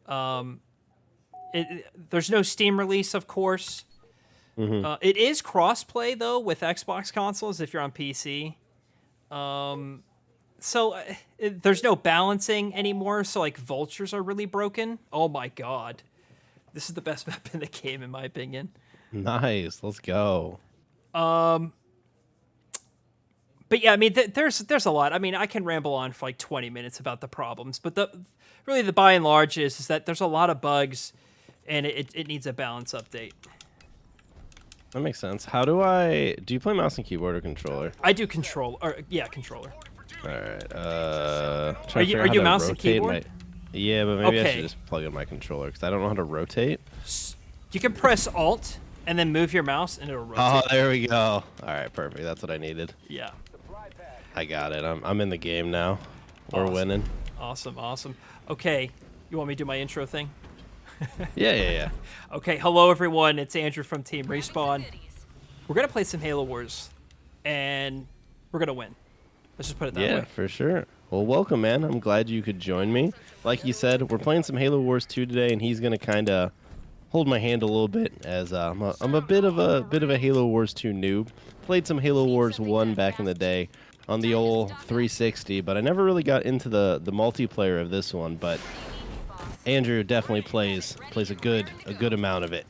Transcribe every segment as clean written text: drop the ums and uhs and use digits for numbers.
There's no Steam release, of course. It is crossplay though with Xbox consoles if you're on PC. There's no balancing anymore. So like vultures are really broken. Oh my god, this is the best map in the game in my opinion. Nice, let's go. But yeah, I mean, there's a lot. I mean, I can ramble on for like 20 minutes about the problems, but the by and large is that there's a lot of bugs, and it needs a balance update. That makes sense. Do you play mouse and keyboard or controller? I do controller. All right. Are you mouse and keyboard? Yeah, but maybe I should just plug in my controller because I don't know how to rotate. You can press Alt and then move your mouse and it'll rotate. Oh, there we go. All right, perfect. That's what I needed. Yeah. I got it. I'm in the game now. We're winning. Awesome. Okay, you want me to do my intro thing? Yeah. Okay, hello everyone. It's Andrew from TeamRespawn. We're gonna play some Halo Wars, and we're gonna win. Let's just put it that way. Yeah, for sure. Well, welcome, man. I'm glad you could join me. Like you said, we're playing some Halo Wars 2 today, and he's gonna kind of hold my hand a little bit as I'm a bit of a Halo Wars 2 noob. Played some Halo Wars 1 back in the day on the old 360, but I never really got into the multiplayer of this one. But Andrew definitely plays a good amount of it.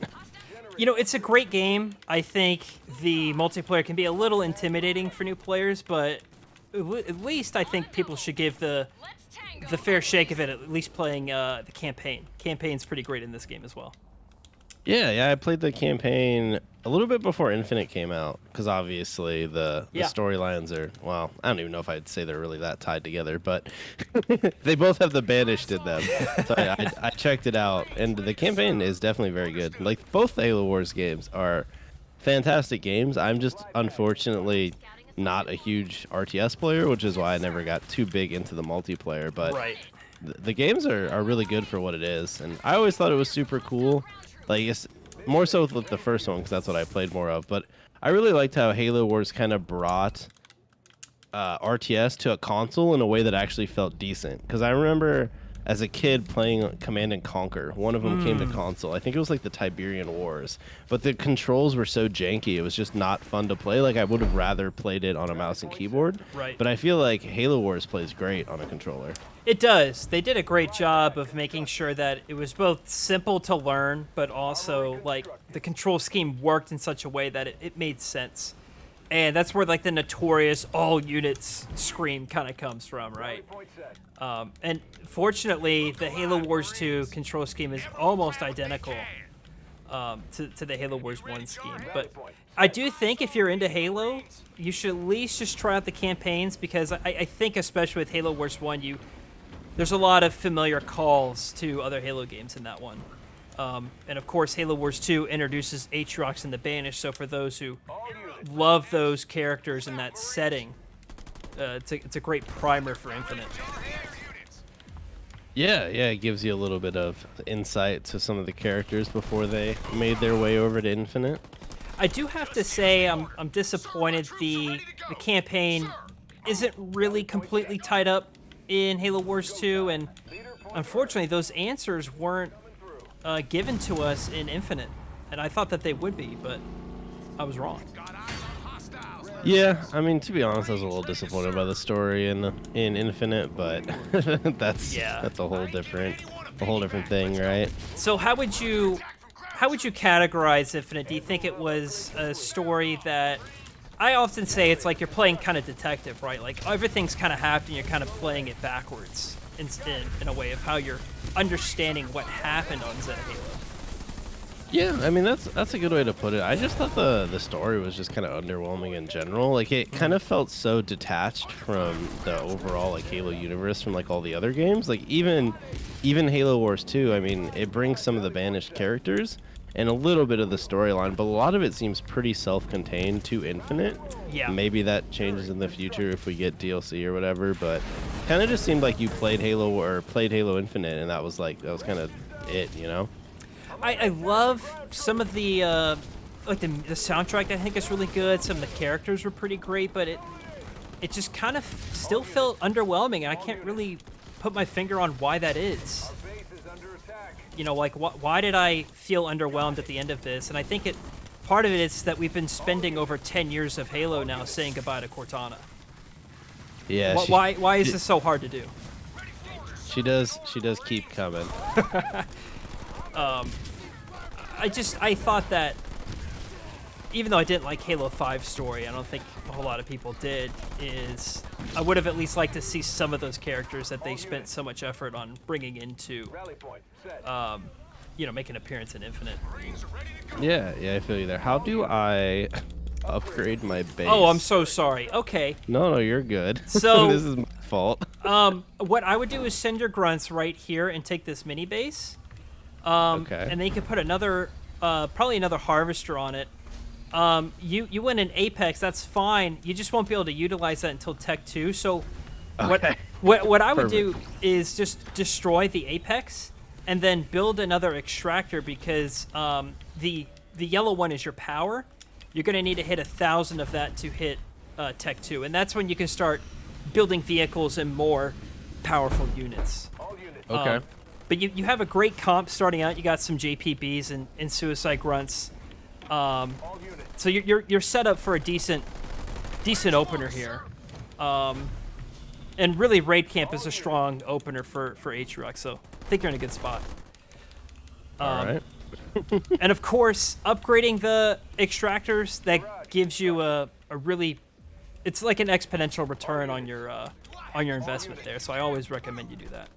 You know, it's a great game. I think the multiplayer can be a little intimidating for new players, but at least I think people should give the fair shake of it, at least playing the campaign. Campaign's pretty great in this game as well. Yeah, I played the campaign a little bit before Infinite came out, because obviously the storylines are, well, I don't even know if I'd say they're really that tied together, but they both have the Banished in them. So I checked it out, and the campaign is definitely very good. Like, both the Halo Wars games are fantastic games. I'm just, unfortunately, not a huge RTS player, which is why I never got too big into the multiplayer, but the games are really good for what it is, and I always thought it was super cool. Like, it's more so with the first one, because that's what I played more of. But I really liked how Halo Wars kind of brought RTS to a console in a way that actually felt decent. Because I remember as a kid playing Command and Conquer. One of them came to console. I think it was like the Tiberian Wars. But the controls were so janky, it was just not fun to play. Like, I would have rather played it on a mouse and keyboard. Right. But I feel like Halo Wars plays great on a controller. It does. They did a great job of making sure that it was both simple to learn, but also, like, the control scheme worked in such a way that it made sense. And that's where, like, the notorious all units scream kind of comes from, right? And fortunately, the Halo Wars 2 control scheme is almost identical to the Halo Wars 1 scheme. But I do think if you're into Halo, you should at least just try out the campaigns, because I think especially with Halo Wars 1, there's a lot of familiar calls to other Halo games in that one. And of course, Halo Wars 2 introduces Arrrash and the Banshees, so for those who love those characters in that setting, it's a great primer for Infinite. Yeah, it gives you a little bit of insight to some of the characters before they made their way over to Infinite. I do have to say I'm disappointed the campaign isn't really completely tied up in Halo Wars 2, and unfortunately those answers weren't given to us in Infinite, and I thought that they would be, but I was wrong. Yeah, I mean, to be honest, I was a little disappointed by the story in Infinite, but that's a whole different thing, right? So how would you categorize Infinite? Do you think it was a story that, I often say it's like you're playing kind of detective, right? Like everything's kind of happening, you're kind of playing it backwards in a way of how you're understanding what happened on Zeta Halo. Yeah, I mean, that's a good way to put it. I just thought the story was just kind of underwhelming in general. Like, it kind of felt so detached from the overall, like, Halo universe from, like, all the other games. Like, even Halo Wars 2, I mean, it brings some of the Banished characters and a little bit of the storyline, but a lot of it seems pretty self-contained to Infinite. Yeah. Maybe that changes in the future if we get DLC or whatever, but kind of just seemed like you played Halo Infinite, and that was kind of it, you know? I love some of the like the soundtrack. I think is really good. Some of the characters were pretty great, but it just kind of still felt underwhelming. I can't really put my finger on why that is. you know, like why did I feel underwhelmed at the end of this? And I think part of it is that we've been spending over 10 years of Halo now saying goodbye to Cortana. Yeah. Why is this so hard to do? She does keep coming. I thought that, even though I didn't like Halo 5 story, I don't think a whole lot of people did, is I would have at least liked to see some of those characters that they spent so much effort on bringing into, you know, make an appearance in Infinite. Yeah, I feel you there. How do I upgrade my base? Oh, I'm so sorry. Okay. No, you're good. So this is my fault. What I would do is send your grunts right here and take this mini base. Okay. And then you can put another, probably another harvester on it. You win an Apex, that's fine. You just won't be able to utilize that until Tech 2. So Okay. what I would do is just destroy the Apex and then build another extractor, because the yellow one is your power. You're going to need to hit 1,000 of that to hit Tech 2. And that's when you can start building vehicles and more powerful units. Okay. But you have a great comp starting out. You got some JPBs and Suicide Grunts. So you're set up for a decent opener here. And really, Raid Camp is a strong opener for Atriox, so I think you're in a good spot. All right. And of course, upgrading the extractors, that gives you a really, it's like an exponential return on your investment there. So I always recommend you do that.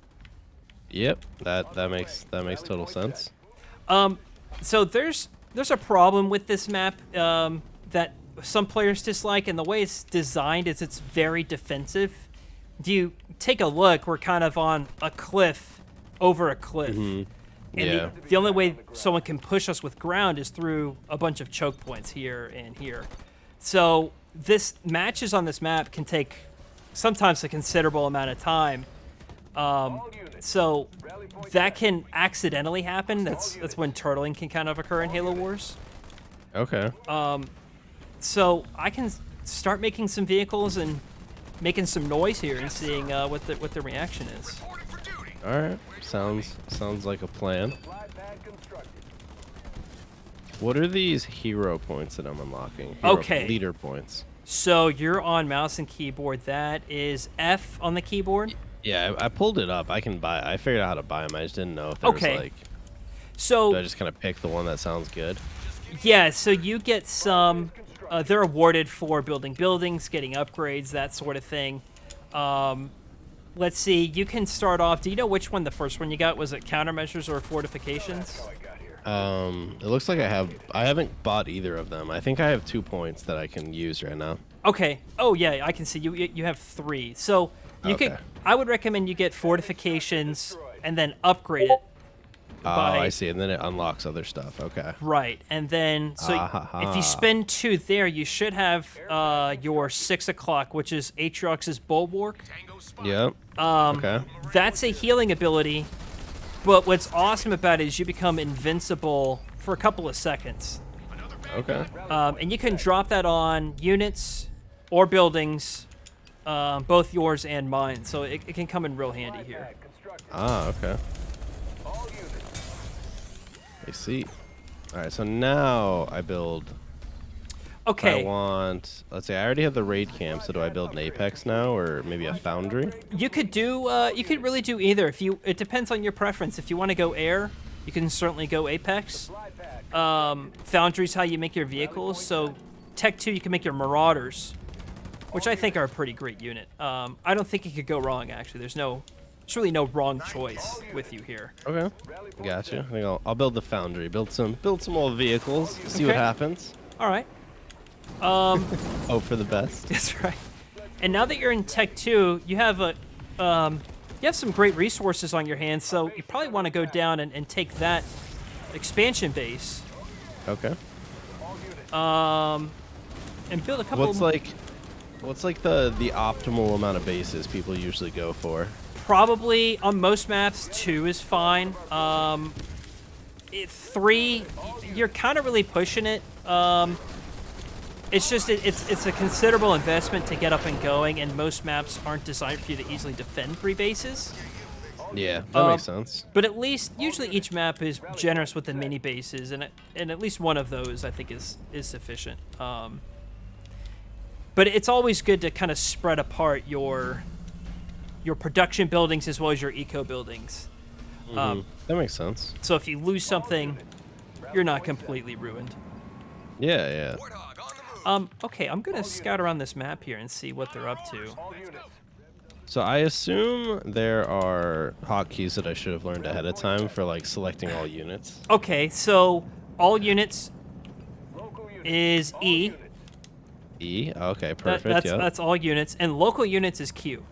Yep, that makes total sense. So there's a problem with this map that some players dislike, and the way it's designed is it's very defensive. If you take a look, we're kind of on a cliff over a cliff. Mm-hmm. And Yeah. the only way someone can push us with ground is through a bunch of choke points here and here. So matches on this map can take sometimes a considerable amount of time. So that can accidentally happen. That's when turtling can kind of occur in Halo Wars. Okay. So I can start making some vehicles and making some noise here and seeing what the reaction is. All right. Sounds like a plan. What are these hero points that I'm unlocking? Okay. Leader points. So you're on mouse and keyboard. That is F on the keyboard. Yeah, I pulled it up. I figured out how to buy them. I just didn't know if there was like. So do I just kind of pick the one that sounds good? Yeah. So you get some. They're awarded for building buildings, getting upgrades, that sort of thing. Let's see. You can start off. Do you know which one the first one you got? Was it countermeasures or fortifications? It looks like I haven't bought either of them. I think I have 2 points that I can use right now. Okay. Oh yeah, I can see you have 3. So you Okay. could. I would recommend you get fortifications and then upgrade it. Oh, I see. And then it unlocks other stuff. Okay. Right, and then so if you spend 2 there, you should have your 6 o'clock, which is Atriox's Bulwark. Yep. Okay. That's a healing ability, but what's awesome about it is you become invincible for a couple of seconds. Okay. And you can drop that on units or buildings, both yours and mine. So it can come in real handy here. Ah, okay. I see. All right, so now I build. Okay. I want. Let's see. I already have the raid camp. So do I build an Apex now, or maybe a foundry? You could do. You could really do either. It depends on your preference. If you want to go air, you can certainly go Apex. Foundry's how you make your vehicles. So Tech 2, you can make your Marauders, which I think are a pretty great unit. I don't think you could go wrong. Actually, there's really no wrong choice with you here. Okay. Gotcha. I think I'll build the foundry. Build some old vehicles. See what happens. All right. Hope for the best. That's right. And now that you're in Tech 2, you have you have some great resources on your hands, so you probably want to go down and take that expansion base. Okay. And build a couple. What's like the optimal amount of bases people usually go for? Probably on most maps 2 is fine. 3, you're kind of really pushing it. It's just it's a considerable investment to get up and going, and most maps aren't designed for you to easily defend 3 bases. Yeah, that makes sense. But at least, usually each map is generous with the mini bases, and at least one of those I think is sufficient. But it's always good to kind of spread apart your production buildings as well as your eco buildings. That makes sense. So if you lose something, you're not completely ruined. Yeah, yeah. Okay, I'm gonna scout around this map here and see what they're up to. So I assume there are hotkeys that I should have learned ahead of time for like selecting all units. Okay, so all units is E. E. Okay, perfect. That's all units, and local units is Q.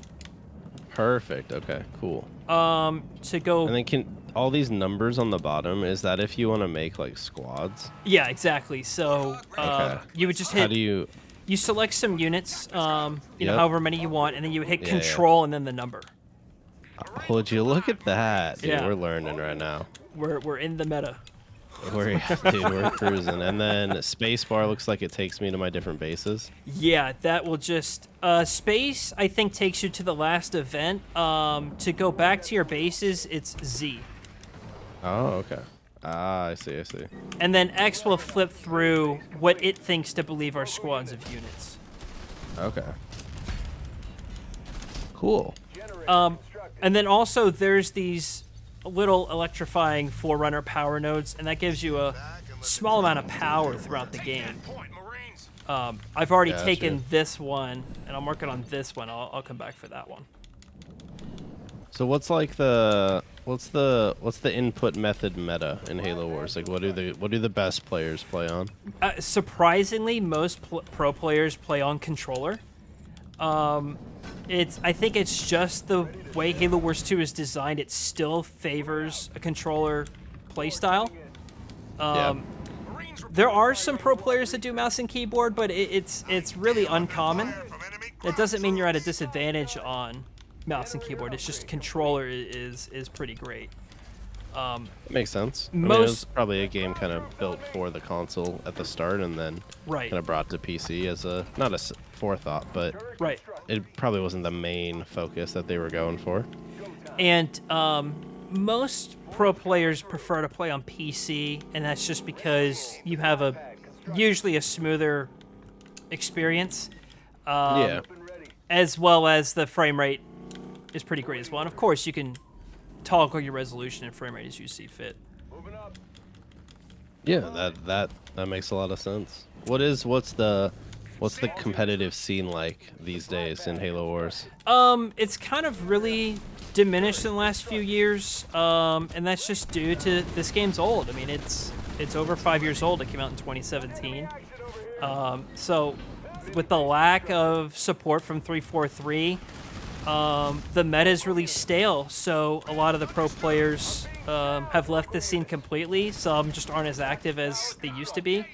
Perfect. Okay, cool. To go. And then can all these numbers on the bottom, is that if you want to make like squads? Yeah, exactly. So Okay. you would just hit. How do you? You select some units, you know, however many you want, and then you hit Yeah, Control and then the number. Would you look at that? Dude, Yeah. we're learning right now. We're in the meta. We're cruising. And then spacebar looks like it takes me to my different bases. Yeah, that will just space. I think takes you to the last event. To go back to your bases, it's Z, Oh, okay. Ah, I see. and then X will flip through what it thinks to believe are squads of units. Okay. Cool. And then also there's these little electrifying Forerunner power nodes, and that gives you a small amount of power throughout the game. I've already Gotcha. taken this one, and I'm working on this one. I'll come back for that one. So what's like the what's the input method meta in Halo Wars? Like what do the best players play on? Surprisingly, most pro players play on controller. I think it's just the way Halo Wars 2 is designed. It still favors a controller playstyle. Yeah. There are some pro players that do mouse and keyboard, but it's really uncommon. That doesn't mean you're at a disadvantage on mouse and keyboard. It's just controller is pretty great. Makes sense. I mean, it was probably a game kind of built for the console at the start, and then Right. kind of brought to PC as not a forethought, but Right. it probably wasn't the main focus that they were going for. And most pro players prefer to play on PC, and that's just because you have usually a smoother experience. Yeah. As well as the frame rate is pretty great as well. And of course, you can toggle your resolution and frame rate as you see fit. Yeah, that makes a lot of sense. What's the competitive scene like these days in Halo Wars? It's kind of really diminished in the last few years, and that's just due to this game's old. I mean, it's over 5 years old. It came out in 2017. So with the lack of support from 343, the meta is really stale. So a lot of the pro players have left the scene completely. Some just aren't as active as they used to be.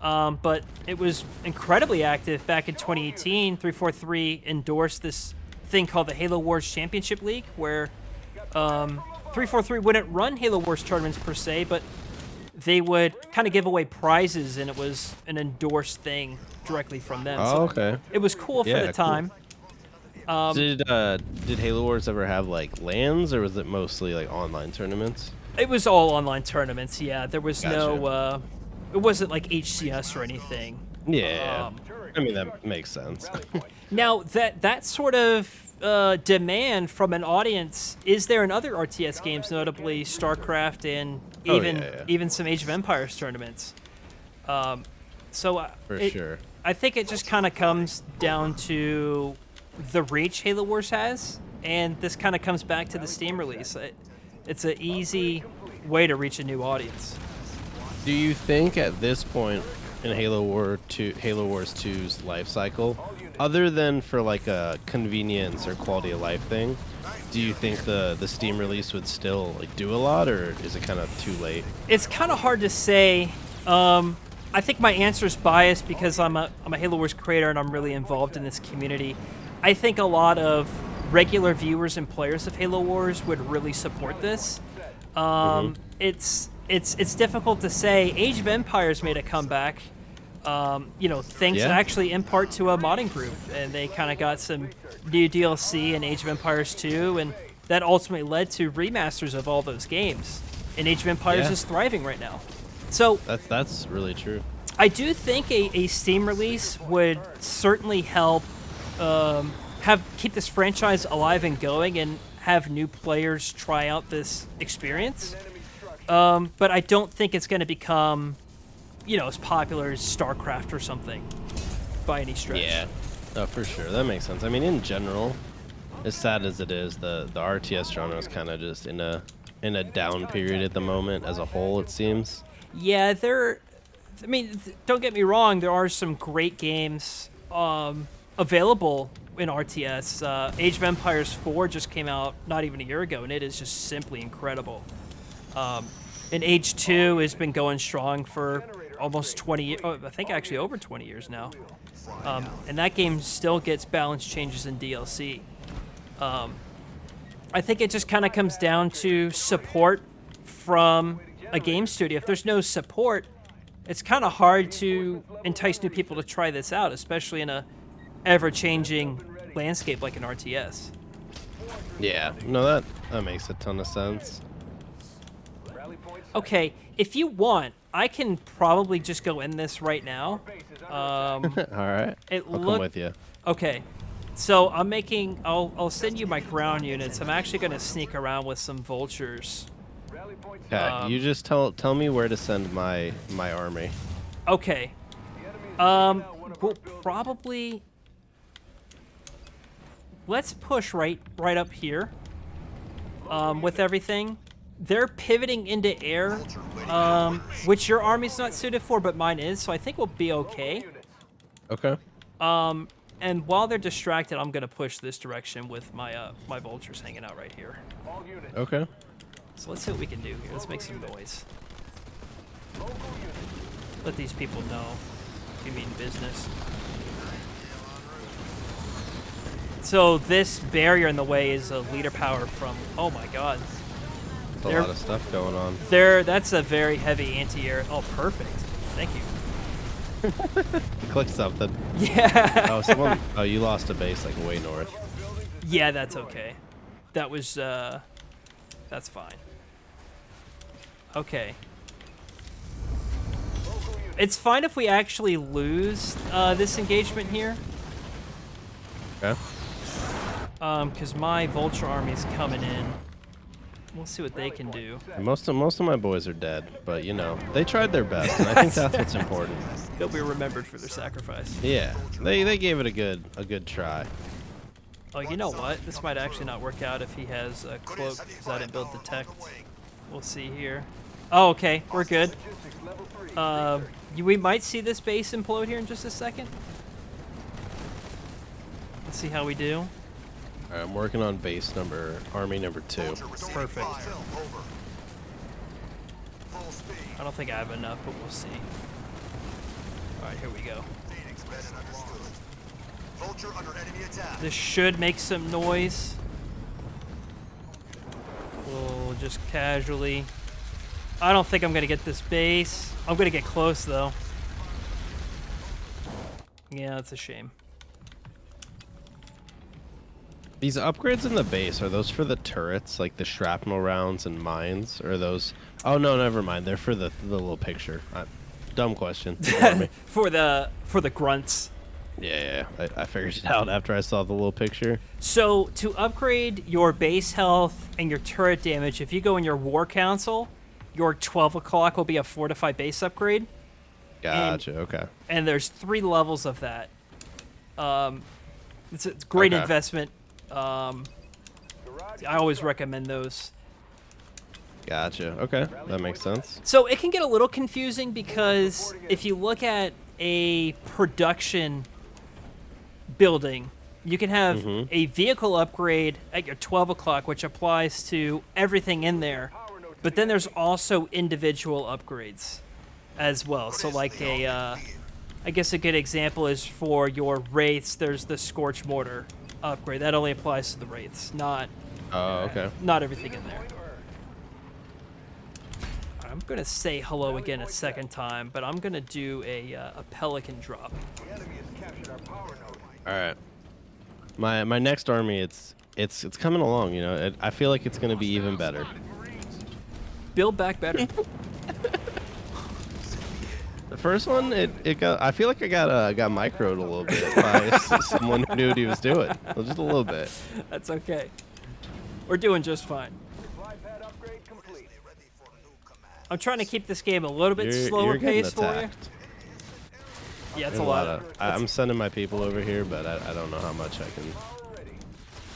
But it was incredibly active back in 2018. 343 endorsed this thing called the Halo Wars Championship League, where 343 wouldn't run Halo Wars tournaments per se, but they would kind of give away prizes, and it was an endorsed thing directly from them. Oh, okay. It was cool for Yeah, the cool. time. Did Halo Wars ever have like LANs, or was it mostly like online tournaments? It was all online tournaments, yeah. There was no, Gotcha. it wasn't like HCS or anything. Yeah. I mean, that makes sense. Now, that sort of demand from an audience is there in other RTS games, notably StarCraft and even some Age of Empires tournaments. So For sure. I think it just kind of comes down to the reach Halo Wars has, and this kind of comes back to the Steam release. It's an easy way to reach a new audience. Do you think at this point in Halo Wars 2's life cycle, other than for like a convenience or quality of life thing, do you think the Steam release would still like do a lot, or is it kind of too late? It's kind of hard to say. I think my answer is biased because I'm a Halo Wars creator and I'm really involved in this community. I think a lot of regular viewers and players of Halo Wars would really support this. It's difficult to say. Age of Empires made a comeback. Thanks actually in part to a modding group, and they kind of got some new DLC in Age of Empires 2, and that ultimately led to remasters of all those games. And Age of Empires is thriving right now. So that's really true. I do think a Steam release would certainly help keep this franchise alive and going and have new players try out this experience. But I don't think it's going to become, as popular as StarCraft or something by any stretch. Yeah, no, for sure. That makes sense. I mean, in general, as sad as it is, the RTS genre is kind of just in a down period at the moment as a whole, it seems. Yeah, don't get me wrong, there are some great games available in RTS. Age of Empires 4 just came out not even a year ago, and it is just simply incredible. And Age 2 has been going strong for almost 20 years, I think actually over 20 years now. And that game still gets balance changes in DLC. I think it just kind of comes down to support from a game studio. If there's no support, it's kind of hard to entice new people to try this out, especially in a ever-changing landscape like an RTS. Yeah, no, that makes a ton of sense. Okay, if you want, I can probably just go in this right now. All right, I'll come with you. Okay, so I'll send you my ground units. I'm actually going to sneak around with some vultures. Okay, you just tell me where to send my army. Okay. We'll probably let's push right up here. With everything, they're pivoting into air, which your army's not suited for, but mine is. So I think we'll be okay. Okay. And while they're distracted, I'm gonna push this direction with my my vultures hanging out right here. Okay. So let's see what we can do here. Let's make some noise. Let these people know we mean business. So this barrier in the way is a leader power from, oh my god. There's a lot of stuff going on. That's a very heavy anti-air. Oh, perfect. Thank you. Click something. Yeah. Oh, you lost a base like way north. Yeah, that's okay. That was, that's fine. Okay. It's fine if we actually lose this engagement here. Okay. Because my vulture army's coming in. We'll see what they can do. Most of my boys are dead, but they tried their best, and I think that's what's important. They'll be remembered for their sacrifice. Yeah, they gave it a good try. Oh, you know what? This might actually not work out if he has a cloak, because I didn't build detect. We'll see here. Oh, okay, we're good. We might see this base implode here in just a second. Let's see how we do. All right, I'm working on army number 2. Perfect. I don't think I have enough, but we'll see. All right, here we go. This should make some noise. We'll just casually. I don't think I'm gonna get this base. I'm gonna get close though. Yeah, that's a shame. These upgrades in the base, are those for the turrets, like the shrapnel rounds and mines, or are those? Oh no, never mind. They're for the little picture. Dumb question. for the grunts. Yeah, I figured it out after I saw the little picture. So to upgrade your base health and your turret damage, if you go in your war council, your 12 o'clock will be a fortified base upgrade. Gotcha. Okay. And there's 3 levels of that. It's a great investment. I always recommend those. Gotcha. Okay, that makes sense. So it can get a little confusing because if you look at a production building, you can have a vehicle upgrade at your 12 o'clock, which applies to everything in there. But then there's also individual upgrades as well. So like I guess a good example is for your wraiths, there's the Scorch Mortar upgrade. That only applies to the wraiths, not not everything in there. I'm gonna say hello again a second time, but I'm gonna do a pelican drop. All right. My next army, it's coming along. You know, I feel like it's gonna be even better. Build back better. The first one, it got. I feel like I got microed a little bit by someone who knew what he was doing, just a little bit. That's okay. We're doing just fine. I'm trying to keep this game a little bit slower paced for you. Yeah, it's a lot. I'm sending my people over here, but I don't know how much I can.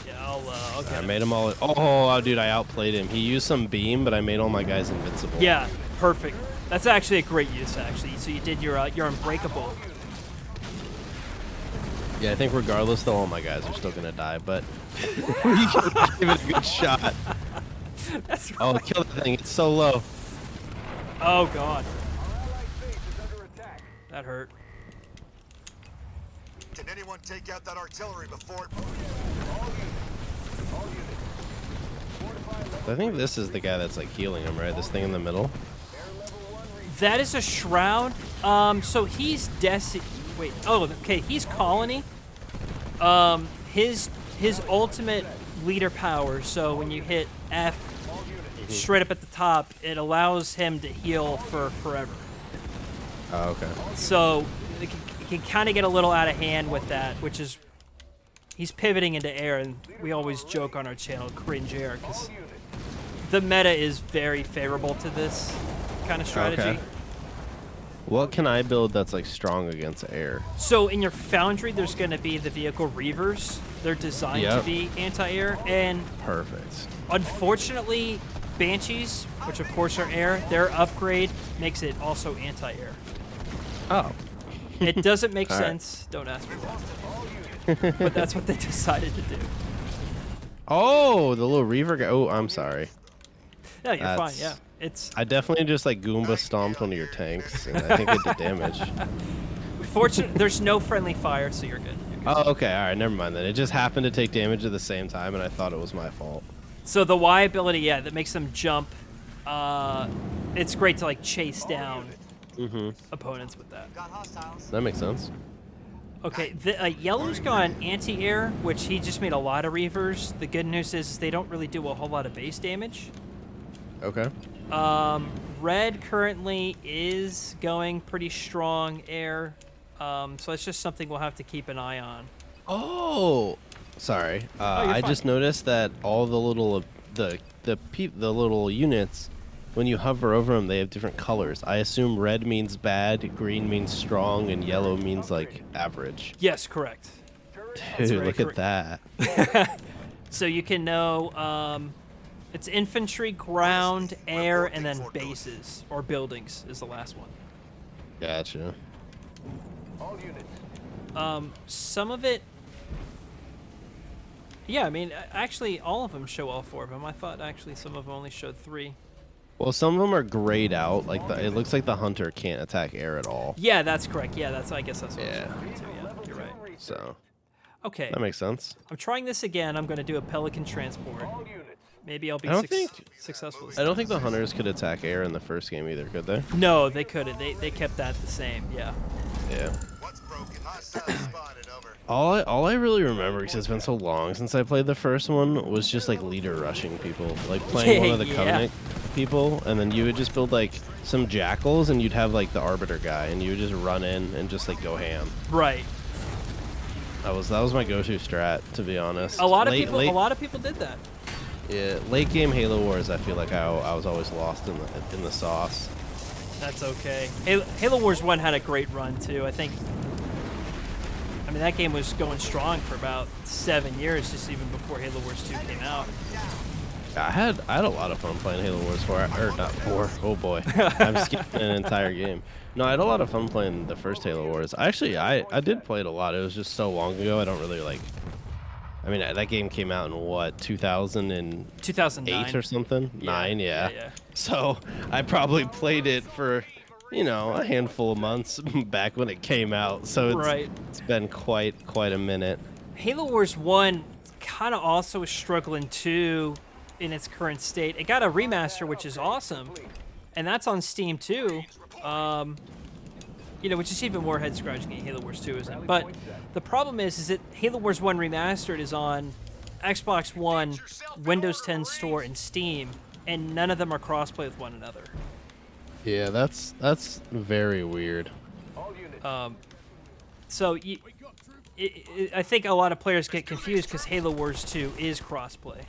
Yeah, I'll get I him. made him all. Oh, dude, I outplayed him. He used some beam, but I made all my guys invincible. Yeah, perfect. That's actually a great use, actually. So you did your unbreakable. Yeah, I think regardless, though, all my guys are still gonna die, but we can give it a good shot. That's right. Oh, kill that thing! It's so low. Oh god. That hurt. Can anyone take out that artillery before? I think this is the guy that's like healing him, right? This thing in the middle. That is a shroud. So he's Wait. Oh, okay. He's colony. His ultimate leader power. So when you hit F straight up at the top, it allows him to heal for forever. Oh, okay. So it can kind of get a little out of hand with that, which is he's pivoting into air, and we always joke on our channel, cringe air, because the meta is very favorable to this kind of strategy. Okay. What can I build that's like strong against air? So in your foundry, there's going to be the vehicle reavers. They're designed to be anti-air, and Perfect. unfortunately, Banshees, which of course are air, their upgrade makes it also anti-air. Oh. It doesn't make All right. sense. Don't ask me why. But that's what they decided to do. Oh, the little reaver guy. Oh, I'm sorry. Yeah, you're fine. That's- Yeah, it's I definitely just like Goomba stomped one of your tanks, and I think it did damage. fortunate. There's no friendly fire, so you're good. You're good. Oh, okay. All right, never mind then. It just happened to take damage at the same time, and I thought it was my fault. So the Y ability, yeah, that makes them jump. It's great to like chase down opponents with that. That makes sense. Okay, the yellow's got anti-air, which he just made a lot of reavers. The good news is they don't really do a whole lot of base damage. Okay. Red currently is going pretty strong air, so that's just something we'll have to keep an eye on. Oh, sorry. you're I fine. just noticed that all the little the little units, when you hover over them, they have different colors. I assume red means bad, green means strong, and yellow means like average. Yes, correct. Dude, very look correct. at that. So you can know it's infantry, ground, air, and then bases or buildings is the last one. Gotcha. Some of it. Yeah, I mean, actually, all of them show all four of them. I thought actually some of them only showed three. Well, some of them are grayed out. Like it looks like the hunter can't attack air at all. Yeah, that's correct. Yeah, I guess that's what I was Yeah. referring to. Yeah, you're right. So Okay, that makes sense. I'm trying this again. I'm going to do a Pelican transport. Maybe I'll be I don't think- successful. This I don't time. think the hunters could attack air in the first game either, could they? No, they couldn't. They kept that the same. Yeah. Yeah. What's broken? Hostile spotted. Over. All I really remember, because it's been so long since I played the first one, was just like leader rushing people, like playing one of the Yeah. Covenant people, and then you would just build like some jackals, and you'd have like the Arbiter guy, and you would just run in and just like go ham. Right. That was my go-to strat, to be honest. A lot of Late- people. late- A lot of people did that. Yeah, late game Halo Wars, I feel like I was always lost in the sauce. That's okay. Halo Wars 1 had a great run too. I mean, that game was going strong for about 7 years, just even before Halo Wars 2 came out. I had a lot of fun playing Halo Wars 4, or not 4. Oh boy, I'm skipping an entire game. No, I had a lot of fun playing the first Halo Wars. Actually, I did play it a lot. It was just so long ago. I don't really like. I mean, that game came out in what, 2008 2009. or something? Yeah, 9, yeah. yeah. So I probably played it for, a handful of months back when it came out. So it's been quite a minute. Halo Wars 1 kind of also is struggling too in its current state. It got a remaster, which is awesome, and that's on Steam too. Yeah, You know, which is even more head-scratching than Halo Wars 2, isn't it? But the problem is that Halo Wars 1 Remastered is on Xbox One, Windows 10 Store, and Steam, and none of them are crossplay with one another. Yeah, that's very weird. So I think a lot of players get confused because Halo Wars 2 is crossplay.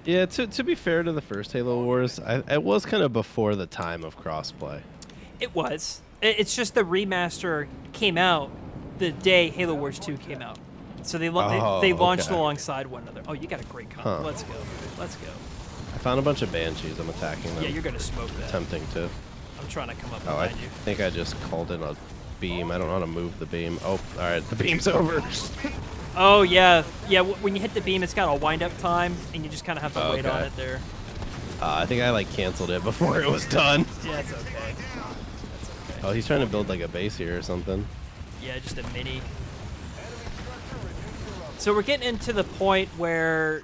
Yeah, to be fair to the first Halo Wars, it was kind of before the time of crossplay. It was. It's just the remaster came out the day Halo Wars 2 came out. So they launched okay. alongside one another. Oh, you got a great combo. Huh. Let's go. Let's go. I found a bunch of Banshees. I'm attacking them. Yeah, you're going to smoke that. Attempting to. I'm trying to come up Oh, I behind you. think I just called in a beam. I don't know how to move the beam. Oh, all right. The beam's over. Oh, yeah. Yeah, when you hit the beam, it's got a wind-up time, and you just kind of have to wait on Okay. it there. I think I, like, canceled it before it was done. Yeah, it's okay. That's okay. Oh, he's trying to build, like, a base here or something. Yeah, just a mini. So we're getting into the point where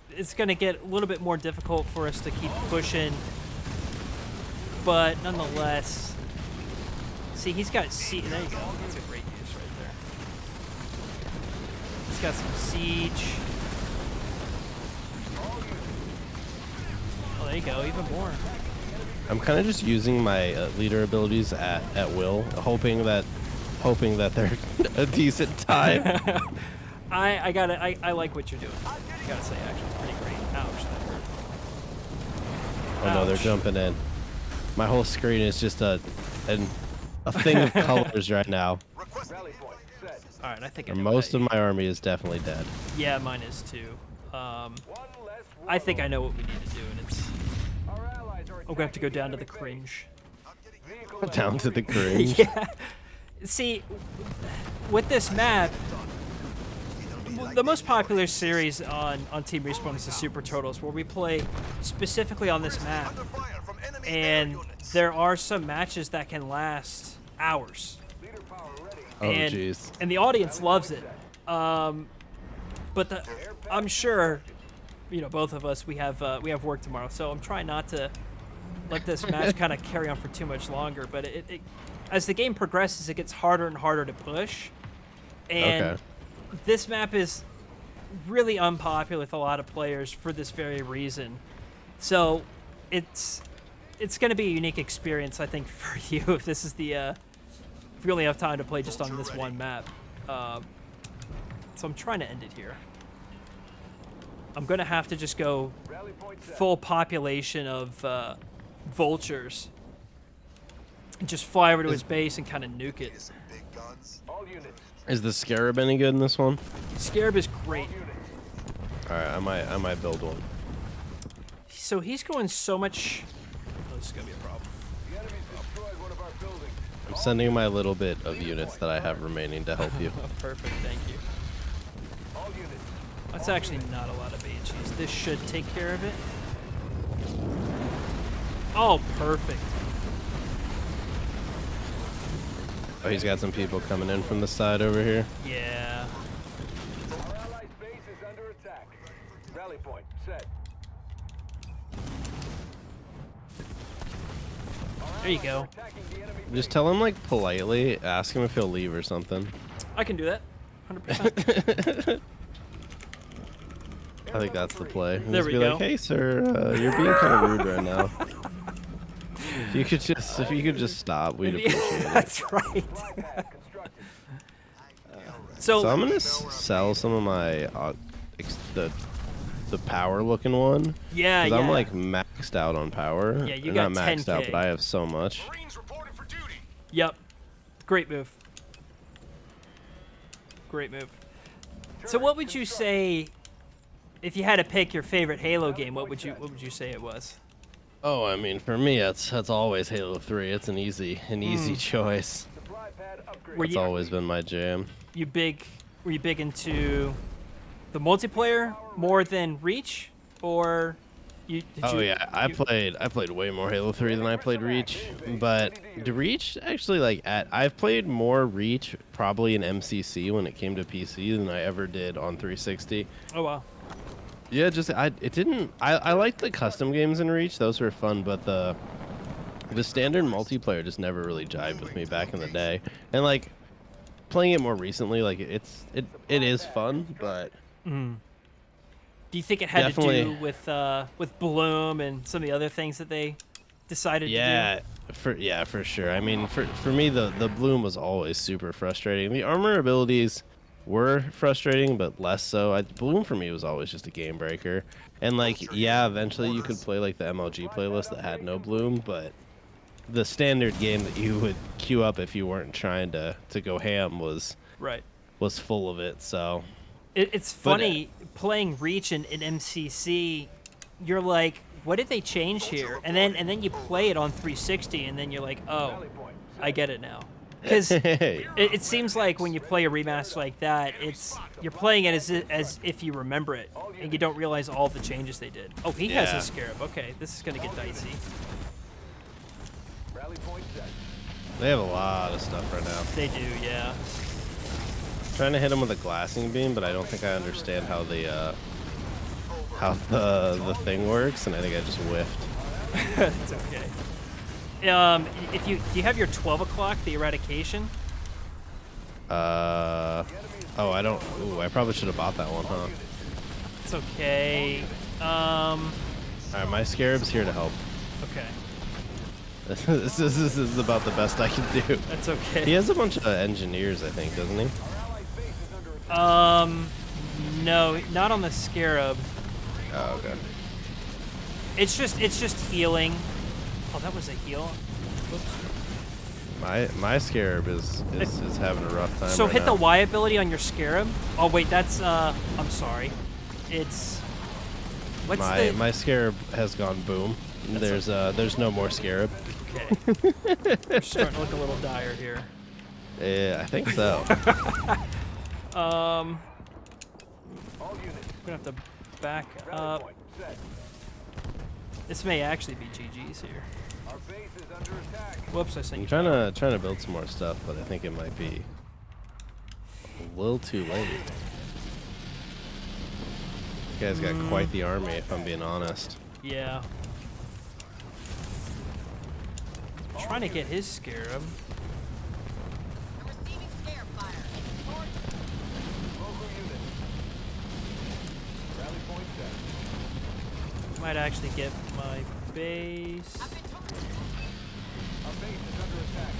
it's going to get a little bit more difficult for us to keep pushing. But nonetheless, see, he's got there you go. That's a great use right there. He's got some siege. Oh, there you go, even more. I'm kind of just using my leader abilities at will, hoping that they're a decent time. I like what you're doing. I gotta say, actually, it's pretty great. Ouch, that hurt. Oh no, they're Ouch. jumping in. My whole screen is just a thing of colors right now. All right, I think I And know most what of my army is definitely dead. Yeah, mine is too. I think I know what we need to do, and it's. Oh, we have to go down to the cringe. Down to the cringe. Yeah. See, with this map, the most popular series on TeamRespawn is the Super Turtles, where we play specifically on this map, and there are some matches that can last hours. Oh jeez. And the audience loves it. But I'm sure, you know, both of us we have work tomorrow, so I'm trying not to let this match kind of carry on for too much longer. But it as the game progresses, it gets harder and harder to push. And Okay. this map is really unpopular with a lot of players for this very reason. So it's going to be a unique experience, I think, for you if this is the if you only have time to play just on this one map. So I'm trying to end it here. I'm going to have to just go full population of vultures and just fly over to his base and kind of nuke it. Is the Scarab any good in this one? Scarab is great. All right, I might build one. So he's going so much. Oh, this is going to be a problem. I'm sending my little bit of units that I have remaining to help you. Oh, perfect, thank you. That's actually not a lot of Banshees. This should take care of it. Oh, perfect. Oh, he's got some people coming in from the side over here. Yeah. Our allies' base is under attack. Rally point set. There you go. Attacking the enemy Just tell him, like, politely, ask him if he'll leave or something. I can do that. 100%. I think that's the play. There Just we be go. like, hey, sir, you're being kind of rude right now. If you could just stop, we'd appreciate it. That's right. So So, I'm gonna sell some of my the power looking one. yeah, 'Cause yeah. I'm like maxed out on power. Yeah, you Or got not maxed out, 10K. but I have so much. Marines reporting for duty. Yep. Great move. Great move. So what would you say if you had to pick your favorite Halo game? What would you say it was? Oh, I mean, for me, that's always Halo 3. It's an easy choice. supply pad upgrade. Were It's you always been my jam. were you big into the multiplayer more than Reach, or you? I played way more Halo 3 than I played Reach, but the Reach actually I've played more Reach probably in MCC when it came to PC than I ever did on 360. Oh wow. Yeah, I liked the custom games in Reach. Those were fun, but the The standard multiplayer just never really jived with me back in the day, and like playing it more recently, like it is fun, but Do you think it had definitely, to do with Bloom and some of the other things that they decided to yeah, for sure. I mean, for me, the Bloom was always super frustrating. The armor abilities were frustrating, but less so. Bloom for me was always just a game breaker. And like, yeah, eventually you could play like the MLG playlist that had no Bloom, but the standard game that you would queue up if you weren't trying to go ham was do? Right. full of it. So It's funny playing Reach and MCC. You're like, what did they change here? And then you play it on 360, and then you're like, oh, I get it now. Because it seems like when you play a remaster like that, you're playing it as if you remember it, and you don't realize all the changes they did. Oh, he has Yeah. a Scarab. Okay, this is gonna get dicey. Rally point set. they have a lot of stuff right now. They do, yeah. Trying to hit him with a glassing beam, but I don't think I understand how the thing works, and I think I just whiffed. It's okay. Do you have your 12 o'clock, the eradication? Oh, I don't. Ooh, I probably should have bought that one, huh? It's okay. All right, my Scarab's here to help. Okay. This is about the best I can do. That's okay. He has a bunch of engineers, I think, doesn't he? No, not on the Scarab. Oh, okay. It's just healing. Oh, that was a heal. Whoops. My Scarab is having a rough time. So right hit now. the Y ability on your Scarab. Oh wait, that's I'm sorry. It's what's my Scarab has gone boom. There's no more Scarab. Okay. We're starting to look a little dire here. Yeah, I think so. All units. We're gonna have to back Rally up. point set. This may actually be GG's here. Our base is under attack. Whoops, I sent I'm you. trying to build some more stuff, but I think it might be a little too late. This guy's got quite the army, if I'm being honest. Yeah. Trying to get his Scarab. I'm receiving scare fire. Local units. Rally point set. Might actually get my base. I've been targeted. Our base is under attack.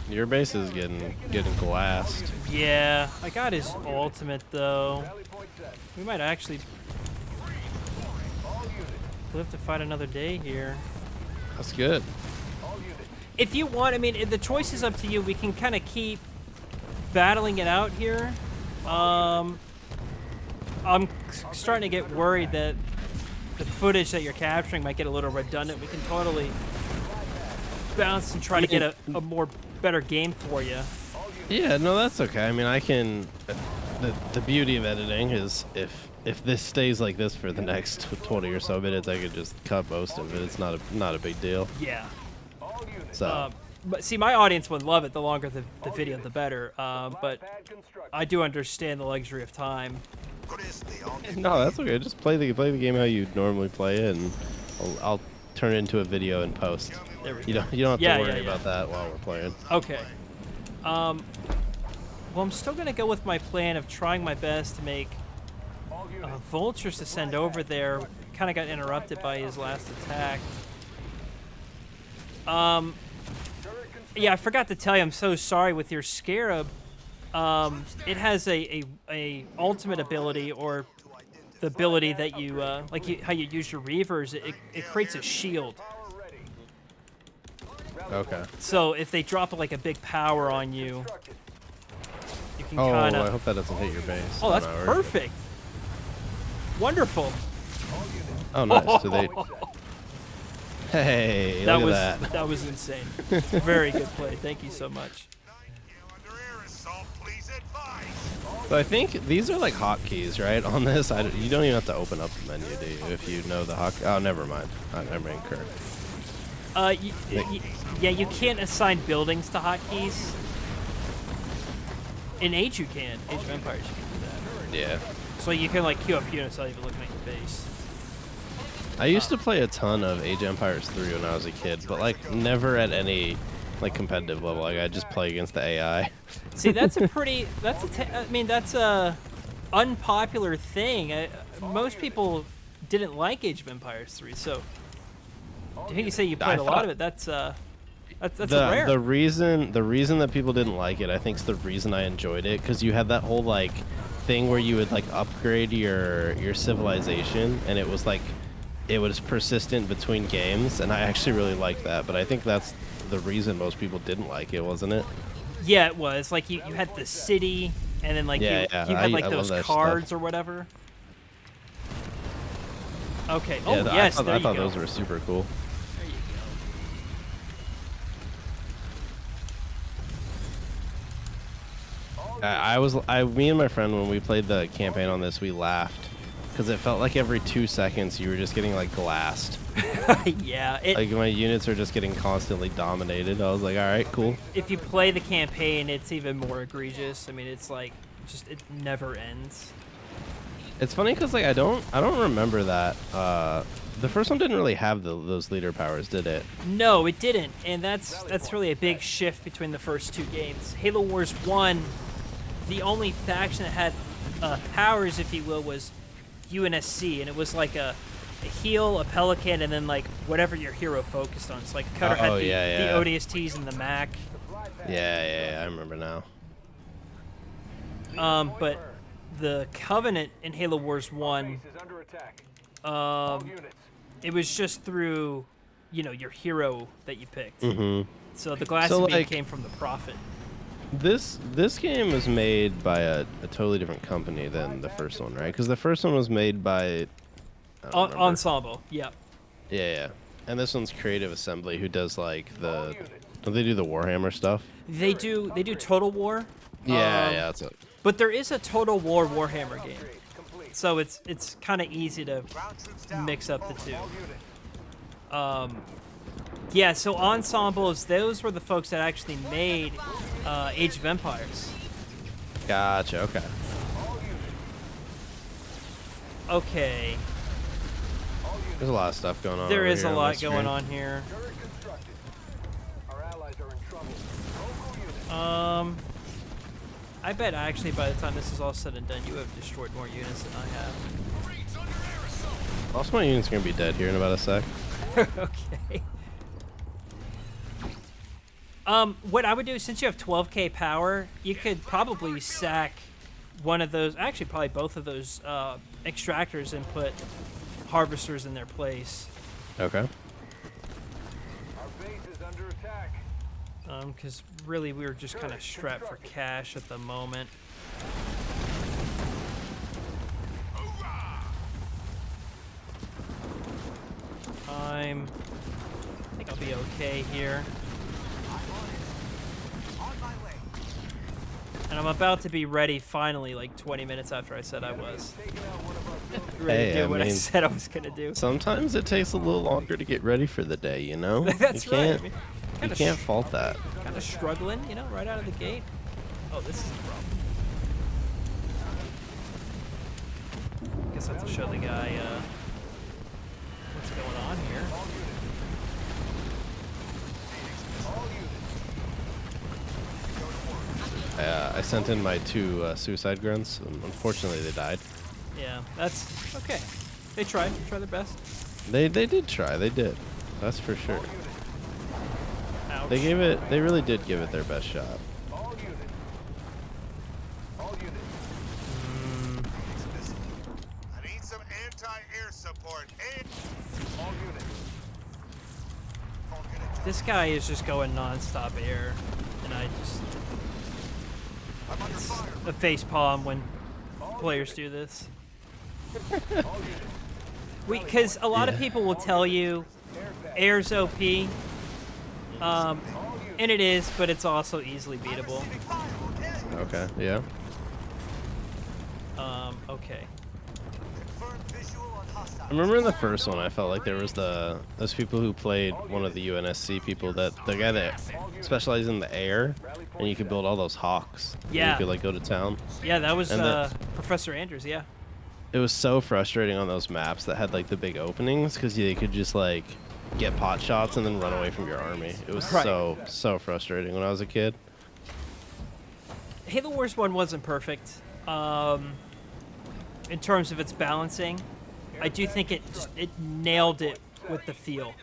Your base is getting glassed. Yeah, I got his ultimate though. Rally point set. We might actually All units. live to fight another day here. That's good. All units. If you want, I mean, the choice is up to you. We can kind of keep battling it out here. I'm starting to get worried that the footage that you're capturing might get a little redundant. We can totally bounce and try to get a more better game for you. Yeah, no, that's okay. I mean, I can. The beauty of editing is if this stays like this for the next 20 or so minutes, I could just cut most of it. It's not a big deal. Yeah. All units. So But see, my audience would love it. The longer the video, the better. But Pad construction. I do understand the luxury of time. no, that's okay. Just play the game how you normally play it, and I'll turn it into a video in post. There we You go. don't have to Yeah, worry yeah. about that while we're playing. Okay. Well, I'm still gonna go with my plan of trying my best to make All units. Vultures to send over there. Kind of got interrupted by his last attack. Turret Yeah, I forgot to tell you. I'm so sorry with your Scarab. It has a ultimate ability, or the ability that you how you use your Reavers. It creates a shield. power ready. Okay. So if they drop like a big power on you, Constructed. you can Oh, kind I of. hope that doesn't hit your base. Oh, that's on ours. perfect. Wonderful. All units. Oh, nice. Do they? Point set. Hey, That look was at that. that was insane. Very good play. Thank you so much. Under air assault, please advise. So I think these are like hotkeys, right? On this, you don't even have to open up the menu, do you? If you know the hot. Oh, never mind. I never incurred. Yeah, you can't assign buildings to hotkeys. In Age you can. Age of Empires you can do that. Yeah. So you can like queue up units without even looking at your base. I used to play a ton of Age of Empires 3 when I was a kid, but like never at any like competitive level. Like I just play against the AI. See, that's a pretty. I mean, that's a unpopular thing. Most people didn't like Age of Empires 3, so I think you say you played a lot of it. That's rare. The reason that people didn't like it, I think, is the reason I enjoyed it, because you had that whole like thing where you would like upgrade your civilization, and it was persistent between games, and I actually really liked that. But I think that's the reason most people didn't like it, wasn't it? Yeah, it was. Like you had the city, and then like you had like those cards or whatever. Okay. Oh Yeah, yes, I there you thought go. those were super cool. There you Me and my friend, when we played the campaign on this, we laughed because it felt like every 2 seconds you were just getting like glassed. go. Yeah. Like my units are just getting constantly dominated. I was like, all right, cool. If you play the campaign, it's even more egregious. I mean, it's like it never ends. It's funny because like I don't remember that. The first one didn't really have those leader powers, did it? No, it didn't, and that's really a big shift between the first two games. Halo Wars 1, the only faction that had powers, if you will, was UNSC, and it was like a heal, a pelican, and then like whatever your hero focused on. So like Cutter had the ODSTs and the MAC. Yeah, I remember now. But the Covenant in Halo Wars 1, it was just through, your hero that you picked. Mm-hmm. So the glass beam came from the Prophet. This game was made by a totally different company than the first one, right? Because the first one was made by Ensemble. Yeah. Yeah. And this one's Creative Assembly, who does like don't they do the Warhammer stuff? They do Total War. Yeah, that's it. But there is a Total War Warhammer game, so it's kind of easy to mix up the two. Yeah, so Ensembles, those were the folks that actually made Age of Empires. Gotcha. Okay. Okay. There's a lot of stuff going on. There over is here a on lot this going screen. on here. I bet actually by the time this is all said and done, you have destroyed more units than I have. Most of my units are gonna be dead here in about a sec. Okay. What I would do, since you have 12k power, you could probably sack one of those, actually probably both of those extractors, and put harvesters in their place. Okay. Our base is under attack. Because really we were just kind of strapped for cash at the moment. I think I'll be okay here. And I'm about to be ready finally, like 20 minutes after I said I was. Ready to do what I said I was going to do. Sometimes it takes a little longer to get ready for the day, you know? That's you right. Can't, I mean, you can't fault that. Kind of struggling, right out of the gate. Oh, this is a problem. Guess I have to show the guy what's going on here. I sent in my 2 suicide grunts, and unfortunately they died. Yeah, that's okay. They tried their best. They did try, they did. That's for sure. Ouch. They really did give it their best shot. All units. All units. I need some anti-air support. And All units. This guy is just going non-stop air, and it's a face palm when players do this. Because a lot of people will tell you air's OP, and it is, but it's also easily beatable. Okay, yeah. Okay. confirm I remember in the first one, I felt like there was those people who played one of the UNSC people, that the guy that specialized in the air, and you could build all those hawks. And Yeah. you could like go to town. Yeah, that was And Professor Andrews. Yeah. It was so frustrating on those maps that had like the big openings, because they could just like get pot shots and then run away from your army. It was Right. so frustrating when I was a kid. Halo Wars 1 wasn't perfect in terms of its balancing. I do think it nailed it with the feel.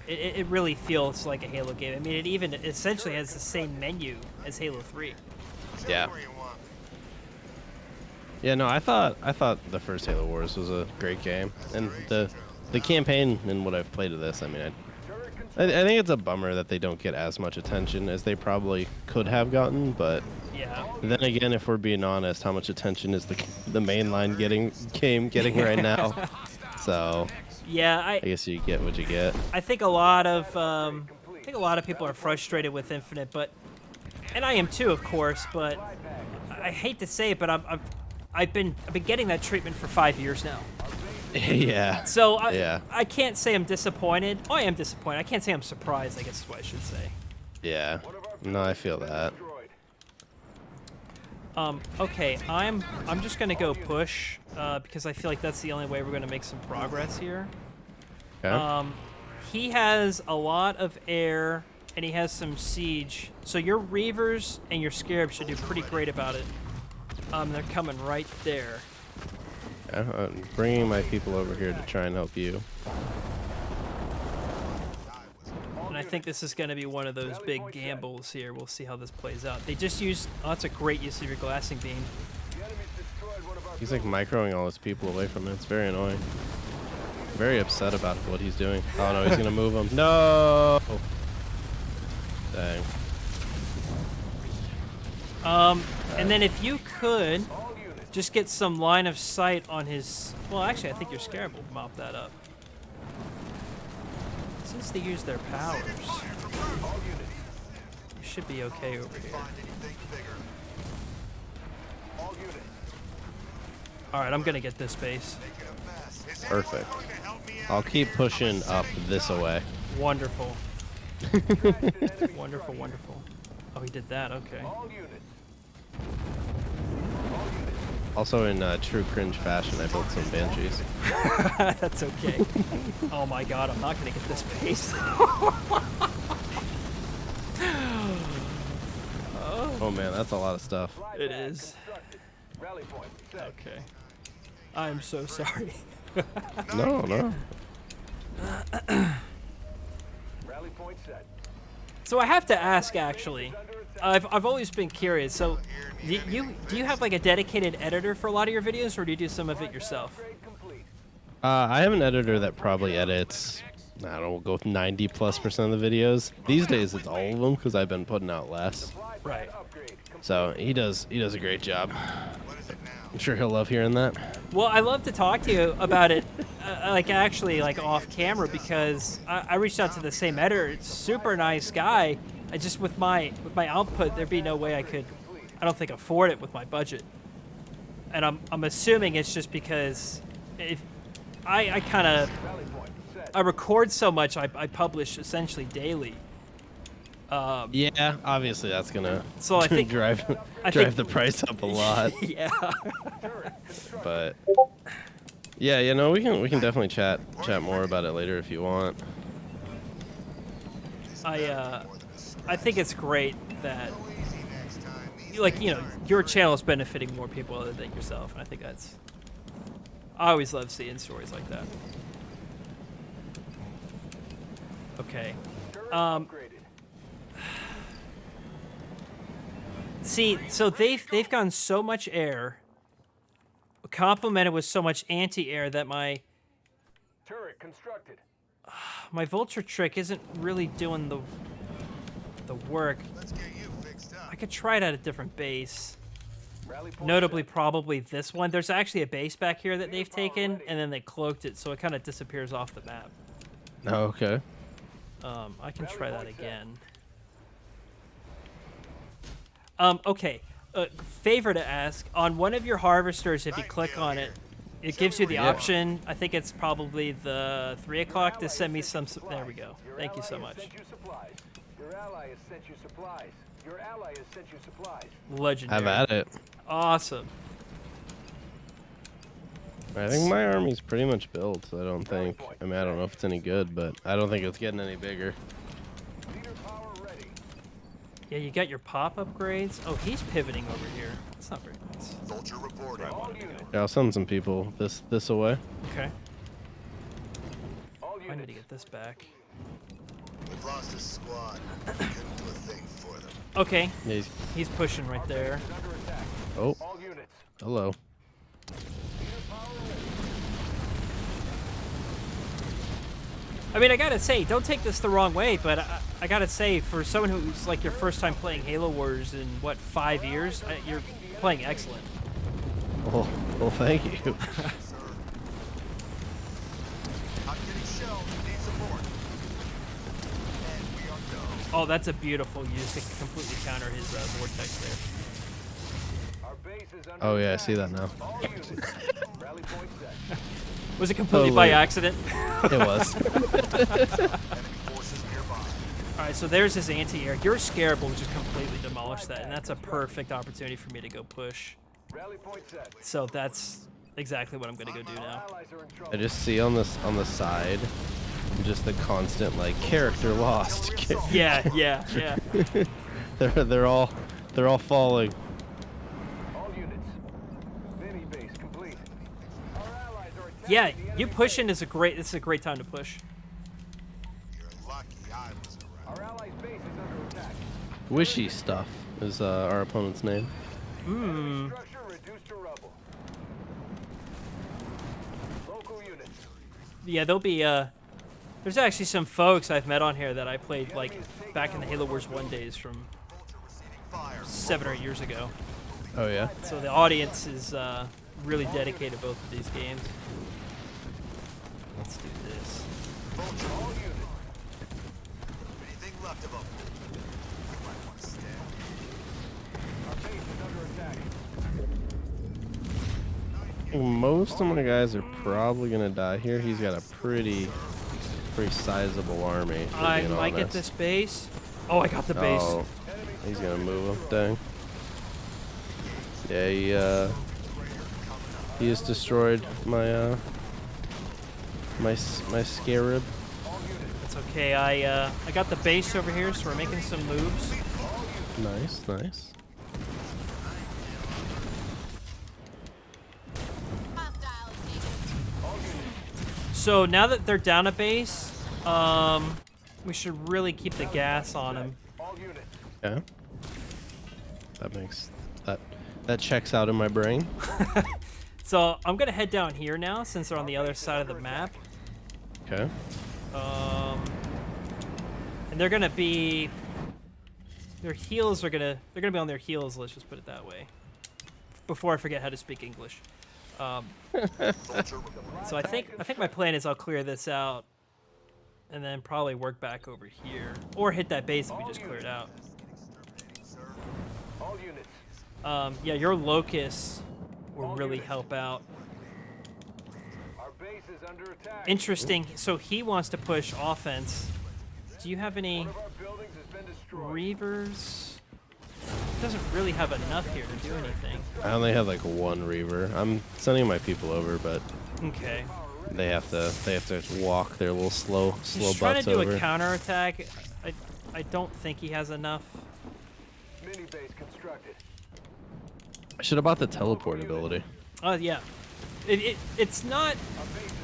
It really feels like a Halo game. I mean, it even essentially has the same menu as Halo 3. Yeah. Yeah, no, I thought the first Halo Wars was a great game, and the campaign and what I've played of this, I mean, I think it's a bummer that they don't get as much attention as they probably could have gotten, but Yeah. then again, if we're being honest, how much attention is the mainline getting right now? So Yeah, I guess you get what you get. I think a lot of people are frustrated with Infinite, and I am too, of course. But I hate to say it, but I've been getting that treatment for 5 years now. Yeah. So Yeah. I can't say I'm disappointed. Oh, I am disappointed. I can't say I'm surprised, I guess is what I should say. Yeah. No, I feel that. Okay, I'm just gonna go push because I feel like that's the only way we're gonna make some progress here. Okay. He has a lot of air and he has some siege. So your Reavers and your Scarabs should do pretty great about it. They're coming right there. Yeah, I'm bringing my people over here to try and help you. And I think this is going to be one of those big gambles here. We'll see how this plays out. They just used... Oh, that's a great use of your glassing beam. He's like microing all his people away from it. It's very annoying. Very upset about what he's doing. Oh no, he's gonna move him. No! Dang. And then if you could just get some line of sight on his... Well, actually, I think your Scarab will mop that up. Since they use their powers, we should be okay over here. Alright, I'm gonna get this base. Perfect. I'll keep pushing up this way. Wonderful. Wonderful, wonderful. Oh, he did that, okay. Also, in true cringe fashion, I built some Banshees. That's okay. Oh my god, I'm not gonna get this base. Oh man, that's a lot of stuff. It is. Okay. I'm so sorry. No. So I have to ask, actually. I've always been curious. So, do you have like a dedicated editor for a lot of your videos, or do you do some of it yourself? I have an editor that probably edits, I don't know, we'll go with 90+% of the videos. These days it's all of them because I've been putting out less. Right. So he does a great job. I'm sure he'll love hearing that. Well, I love to talk to you about it, actually off camera, because I reached out to the same editor. Super nice guy. I just with my output, there'd be no way I don't think afford it with my budget. And I'm assuming it's just because if I record so much, I publish essentially daily. Yeah, obviously that's gonna So I think drive the price up a lot. yeah. But yeah, we can definitely chat more about it later if you want. I think it's great that your channel is benefiting more people other than yourself, and I think I always love seeing stories like that. Okay. See, so they've gotten so much air, complemented with so much anti-air that my vulture trick isn't really doing the work. I could try it at a different base. Notably, probably this one. There's actually a base back here that they've taken, and then they cloaked it, so it kind of disappears off the map. Oh, okay. I can try that again. Okay. Favor to ask. On one of your harvesters, if you click on it, it gives you the option. I think it's probably the 3 o'clock to send me some. There we go. Thank you so much. Your ally has sent you supplies. Your ally has sent you supplies. Legendary. Have at it. Awesome. I think my army's pretty much built. I don't think. I mean, I don't know if it's any good, but I don't think it's getting any bigger. Leader power ready. Yeah, you got your pop upgrades. Oh, he's pivoting over here. That's not very nice. Soldier reporting. All units. Yeah, I'll send some people this away. Okay. All I need units. to get this back. We've lost his squad. We couldn't do a thing for them. Okay. Yeah, He's pushing right there. Is under attack. oh, All units. hello. Leader power ready. I mean, I gotta say, don't take this the wrong way, but I gotta say, for someone who's like your first time playing Halo Wars in what 5 years, you're playing excellent. Well, thank you. I'm getting shelled. Need support. And we are go. Oh, that's a beautiful use to completely counter his vortex there. Our base is under Oh yeah, I attack. see that now. All units. Rally point set. Was it completely by Totally. accident? It was. Enemy forces nearby. All right, so there's his anti-air. Your Scarab will just completely demolish that, and that's a perfect opportunity for me to go push. Rally point set. So that's exactly what I'm gonna go do Our now. allies are in trouble. I just see on the side, just the constant like character lost. Yeah, yeah, yeah. they're all falling. All units. Mini base complete. Our allies are attacking Yeah, the you enemy pushing is a great. This is a great time to push. You're lucky I was around. Our allies' base is under attack. Wishy stuff is our opponent's name. Structure reduced to rubble. Local units. Yeah, there'll be. There's actually some folks I've met on here that I played like back in the Halo Wars 1 days from Fire. 7 or 8 years ago. Oh yeah. So the audience is really dedicated to both of these games. Let's do this. Vulture. All units. Anything left of them? You might want to stand. Our base is under attack. Most of my guys are probably gonna die here. He's got a pretty sizable army. if we're I being might get honest. this base. Oh, I got the base. Oh, he's gonna move him. Dang. Yeah, he has destroyed my my scarab. It's okay. I got the base over here, so we're making some moves. Nice, nice. Hostile taken. So now that they're down a base, we should really keep the gas on them. All units. Yeah. That makes that checks out in my brain. So I'm gonna head down here now, since they're on the other side of the map. Okay. And they're gonna be. Their heels are gonna. They're gonna be on their heels. Let's just put it that way. Before I forget how to speak English. So I think my plan is I'll clear this out, and then probably work back over here, or hit that base that we just cleared out. All units. Yeah, your locusts will really help out. Our base is under attack. Interesting. So he wants to push offense. Do you have any One of our buildings has been destroyed. Reavers? Doesn't really have enough here to do anything. I only have like one Reaver. I'm sending my people over, but Okay. they have to walk their little slow He's trying butts to do over. a counterattack. I don't think he has enough. Mini base constructed. I should have bought the teleport ability. Oh yeah. It's not.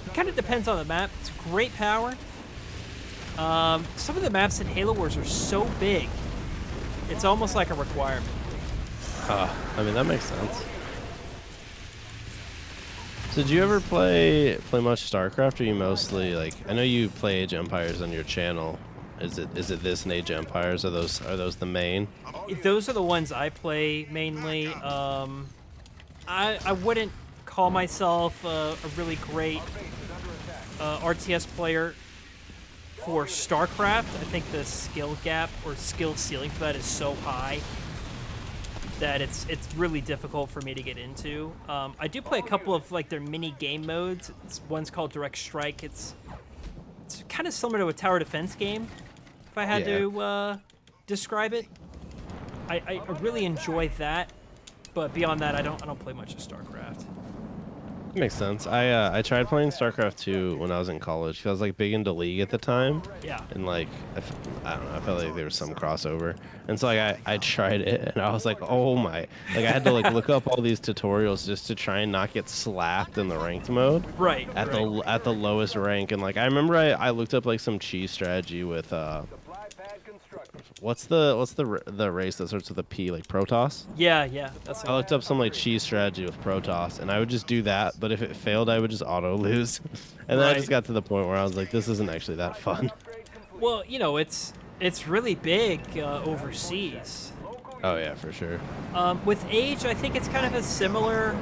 It kind of depends on the map. It's great power. Some of the maps in Halo Wars are so big. It's almost like a requirement. I mean that makes sense. So did you ever play much StarCraft, or you mostly like? I know you play Age of Empires on your channel. Is it this and Age of Empires? Are those the main? Those are the ones I play mainly. I wouldn't call myself a really great RTS player for StarCraft. I think the skill gap or skill ceiling for that is so high. that it's really difficult for me to get into. I do play a couple of like their mini game modes. One's called Direct Strike. It's kind of similar to a tower defense game, if I had to describe it. I really enjoy that, but beyond that, I don't play much of StarCraft. Makes sense. I tried playing StarCraft 2 when I was in college. 'Cause I was like big into League at the time. Yeah. And like I don't know, I felt like there was some crossover. And so like I tried it and I was like, oh my, like I had to like look up all these tutorials just to try and not get slapped in the ranked mode. Right. At the lowest rank. And like I remember I looked up like some cheese strategy with Supply pad constructed. what's the race that starts with a P, like Protoss? Yeah, that's I looked up some like cheese strategy with Protoss, and I would just do that. But if it failed, I would just auto lose. And then I just got to the point where I was like, this isn't actually that fun. Well, you know, it's really big overseas. Oh yeah, for sure. With Age, I think it's kind of a similar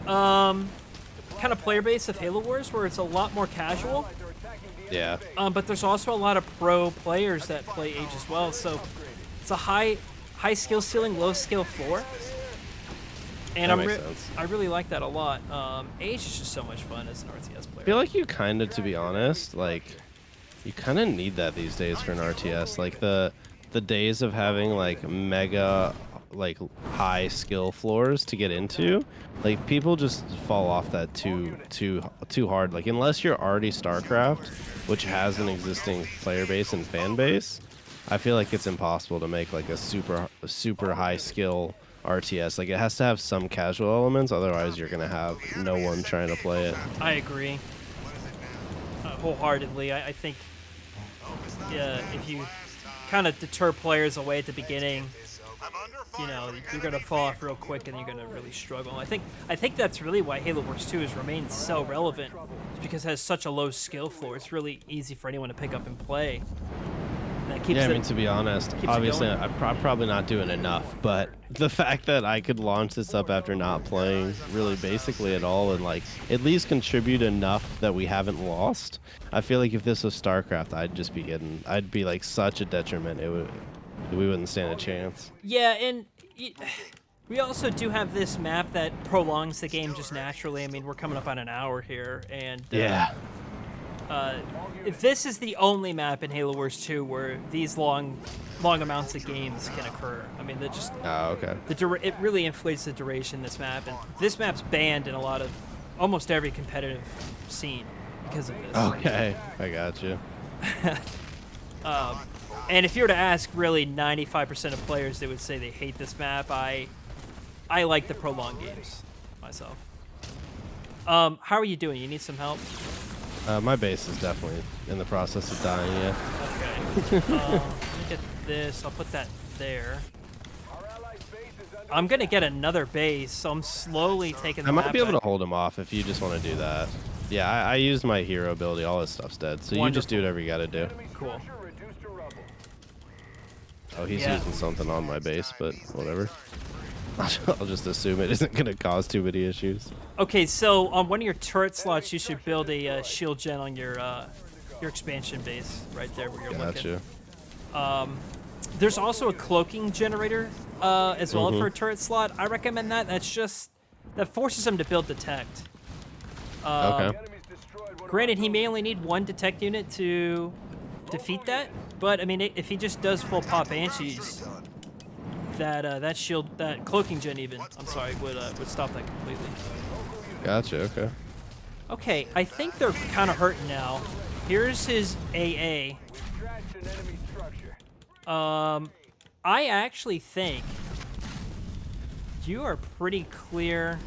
kind of player base of Halo Wars, where it's a lot more casual. Yeah. But there's also a lot of pro players that play Age as well, so it's a high skill ceiling, low skill floor. And That makes sense. I really like that a lot. Age is just so much fun as an RTS player. I feel like you kind of, to be honest, like you kind of need that these days for an RTS. Like the days of having like mega like high skill floors to get into, like people just fall off that too hard. Like unless you're already StarCraft, which has an existing player base and fan base, I feel like it's impossible to make like a super high skill RTS. Like it has to have some casual elements, otherwise you're gonna have no one trying to play it. I agree wholeheartedly. I think if you kind of deter players away at the beginning, you know, you're gonna fall off real quick and you're gonna really struggle. I think that's really why Halo Wars 2 has remained so relevant, because it has such a low skill floor. It's really easy for anyone to pick up and play. And that keeps Yeah, I mean, to be honest, obviously going. I'm probably not doing enough, but the fact that I could launch this up after not playing really basically at all and like at least contribute enough that we haven't lost, I feel like if this was StarCraft, I'd be like such a detriment. We wouldn't stand a chance. Yeah, and we also do have this map that prolongs the game just naturally. I mean, we're coming up on an hour here, and Yeah. If this is the only map in Halo Wars 2 where these long amounts of games can occur. I mean, that just Oh, okay. it really inflates the duration of this map, and this map's banned in almost every competitive scene because of this. Okay, I got you. And if you were to ask really 95% of players, they would say they hate this map. I like the prolonged games myself. How are you doing? You need some help? My base is definitely in the process of dying. Yeah. Okay. Let me get this. I'll put that there. I'm gonna get another base, so I'm slowly taking the I might map be able back. to hold him off if you just want to do that. Yeah, I used my hero ability. All his stuff's dead. So you just do whatever you got to do. Cool. Oh, he's Yeah. using something on my base, but whatever. I'll just assume it isn't going to cause too many issues. Okay, so on one of your turret slots, you should build a shield gen on your expansion base right there where you're looking. Gotcha. There's also a cloaking generator as well Mm-hmm. for a turret slot. I recommend that. That forces them to build detect. Okay. Granted, he may only need one detect unit to defeat that, but I mean, if he just does full pop Banshees, that cloaking gen would stop that completely. Gotcha. Okay. Okay, I think they're kind of hurting now. Here's his AA. I actually think you are pretty clear.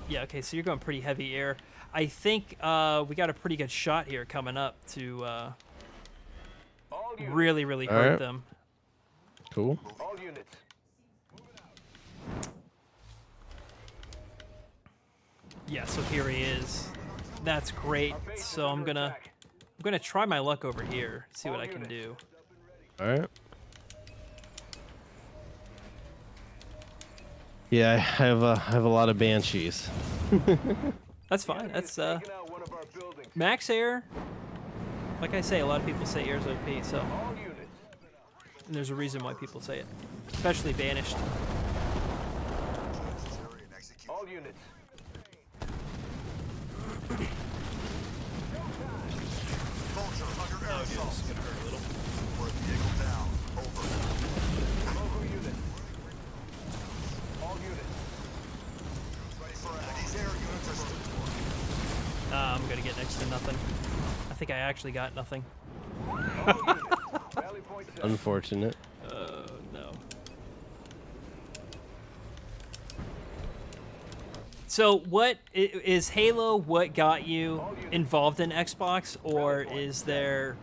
Yeah, okay, so you're going pretty heavy air. I think we got a pretty good shot here coming up to really All hurt right. them. Cool. All units. Yeah, so here he is. That's great. So I'm gonna try my luck over here, see what I can do. All right. Yeah, I have a lot of Banshees. That's fine. That's Taking out one of our buildings. max air. Like I say, a lot of people say air's OP, so All units. and there's a reason why people say it, especially Banished. Necessary and execute. All units. Vulture under air assault. It's gonna hurt a little. We're vehicle down. Over. Local units. All units. Ready for action. These air units are still I'm gonna get next to nothing. I think I actually got nothing. All units. Rally point set. Unfortunate. Oh no. So what is Halo? What got you involved in Xbox, or is there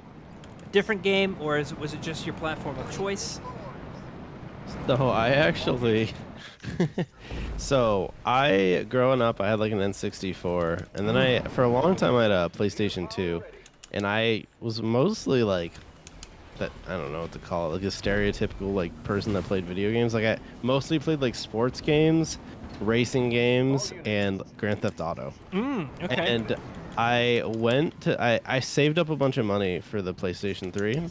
a different game, or was it just your platform of choice? So I actually, growing up, I had like an N64, and then for a long time, I had a PlayStation 2, and I was mostly like that. I don't know what to call it, like a stereotypical like person that played video games. Like I mostly played like sports games, racing games, and Grand Theft Auto. Okay. And I saved up a bunch of money for the PlayStation 3.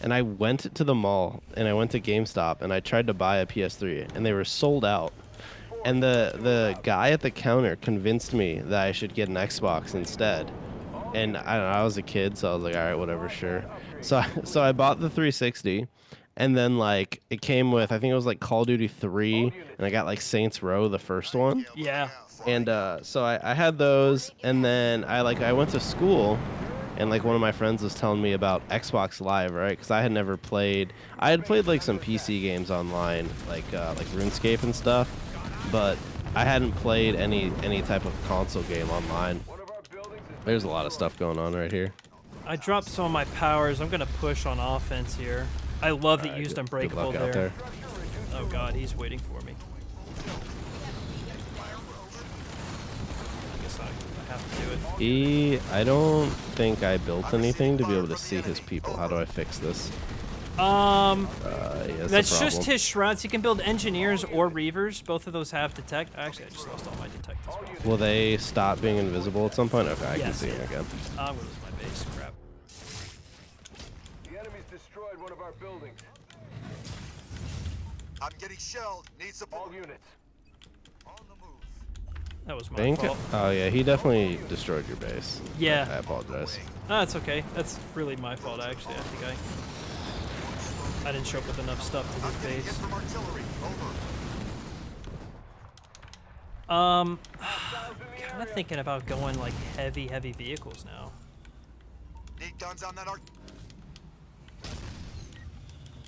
And I went to the mall and I went to GameStop and I tried to buy a PS3 and they were sold out. And the guy at the counter convinced me that I should get an Xbox instead. And I don't know, I was a kid, so I was like, all right, whatever, sure. So I bought the 360, and then like it came with, I think it was like Call of Duty 3, and I got like Saints Row, the first one. Yeah. And so I had those, and then I went to school, and like one of my friends was telling me about Xbox Live, right? Because I had never played. I had played like some PC games online, like RuneScape and stuff, but I hadn't played any type of console game online. One of our buildings is There's a lot of stuff going on right here. I dropped some of my powers. I'm gonna push on offense here. I love that you used Good Unbreakable luck out there. Oh god, he's waiting for me. I guess I have to do it. I don't think I built anything to be able to see his people. How do I fix this? Yeah, That's a just problem. his shrouds. You can build engineers or reavers. Both of those have detect. Actually, I just lost all my detect as well. Will they stop being invisible at some point? Okay, I can Yes. see him again. I'm gonna lose my base. Crap. the enemy's destroyed one of our buildings. I'm getting shelled. Need support. All units. On the move. That was my Think? fault. Oh yeah, he definitely destroyed your base. I Yeah. apologize. No, that's okay. That's really my fault, actually. I think I didn't show up with enough stuff to I'm this getting hit base. from artillery. Over. Kind of thinking about going like heavy vehicles now. Need guns on that art.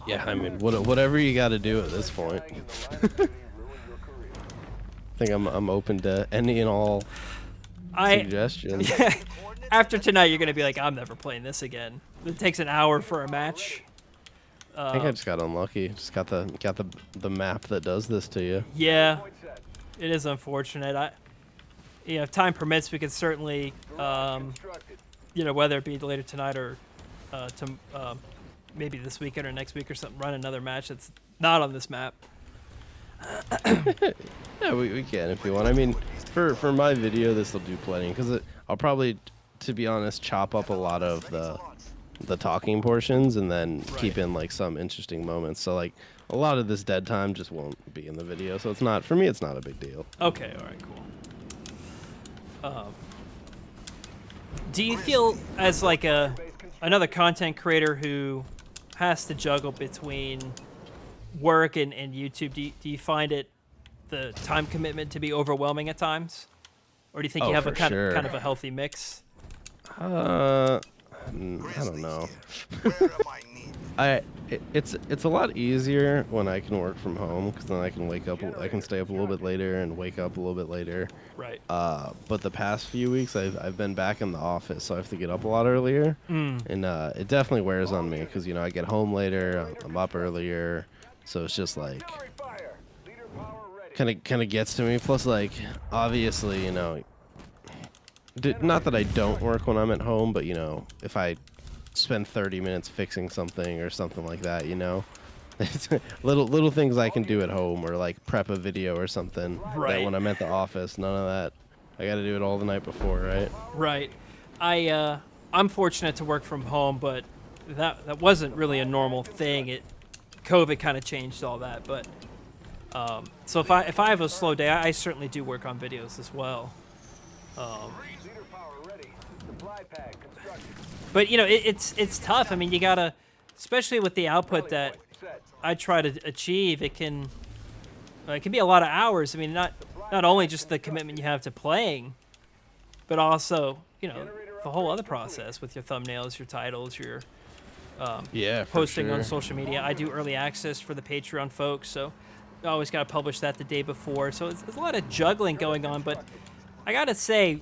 Yeah, I mean, whatever you got to do at this point. Flying in the line of duty ruined your career. I think I'm open to any and all suggestions. After tonight, you're gonna be like, I'm never playing this again. It takes an hour for a match. I think I just got unlucky. Just got the map that does this to you. Yeah, Point set. it is unfortunate. If time permits, we could certainly, Constructed. whether it be later tonight or maybe this weekend or next week or something, run another match that's not on this map. Yeah, we can if you want. I mean, for my video, this will do plenty because I'll probably, to be honest, chop up a lot of the talking portions and then keep in like some interesting moments. So like a lot of this dead time just won't be in the video. So it's not, for me, it's not a big deal. Okay, all right, cool. Do you feel as like another content creator who has to juggle between work and YouTube, do you find the time commitment to be overwhelming at times? Or do you think you have a for kind sure. of a healthy mix? I don't know. Where am I needed? It's a lot easier when I can work from home because then I can stay up a little bit later and wake up a little bit later. Right. But the past few weeks I've been back in the office, so I have to get up a lot earlier, and it definitely wears on me because I get home later, I'm up earlier, so it's just like Artillery fire. Leader power ready. kind of gets to me. Plus, like obviously, not that I don't work when I'm at home, but if I spend 30 minutes fixing something or something like that, it's little things I can do at home or like prep a video or something. Right. That when I'm at the office, none of that. I got to do it all the night before, right? Right. I'm fortunate to work from home, but that wasn't really a normal thing. COVID kind of changed all that. But so if I have a slow day, I certainly do work on videos as well. Leader power ready. Supply pad constructed. But you know, it's tough. I mean, you gotta, especially with the output that Set. I try to achieve. It can be a lot of hours. I mean, not only just the commitment you have to playing, but also, you know, the whole other process with your thumbnails, your titles, your Yeah, for posting on sure. social media. I do early access for the Patreon folks, so I always got to publish that the day before. So it's a lot of juggling going on, but I gotta say,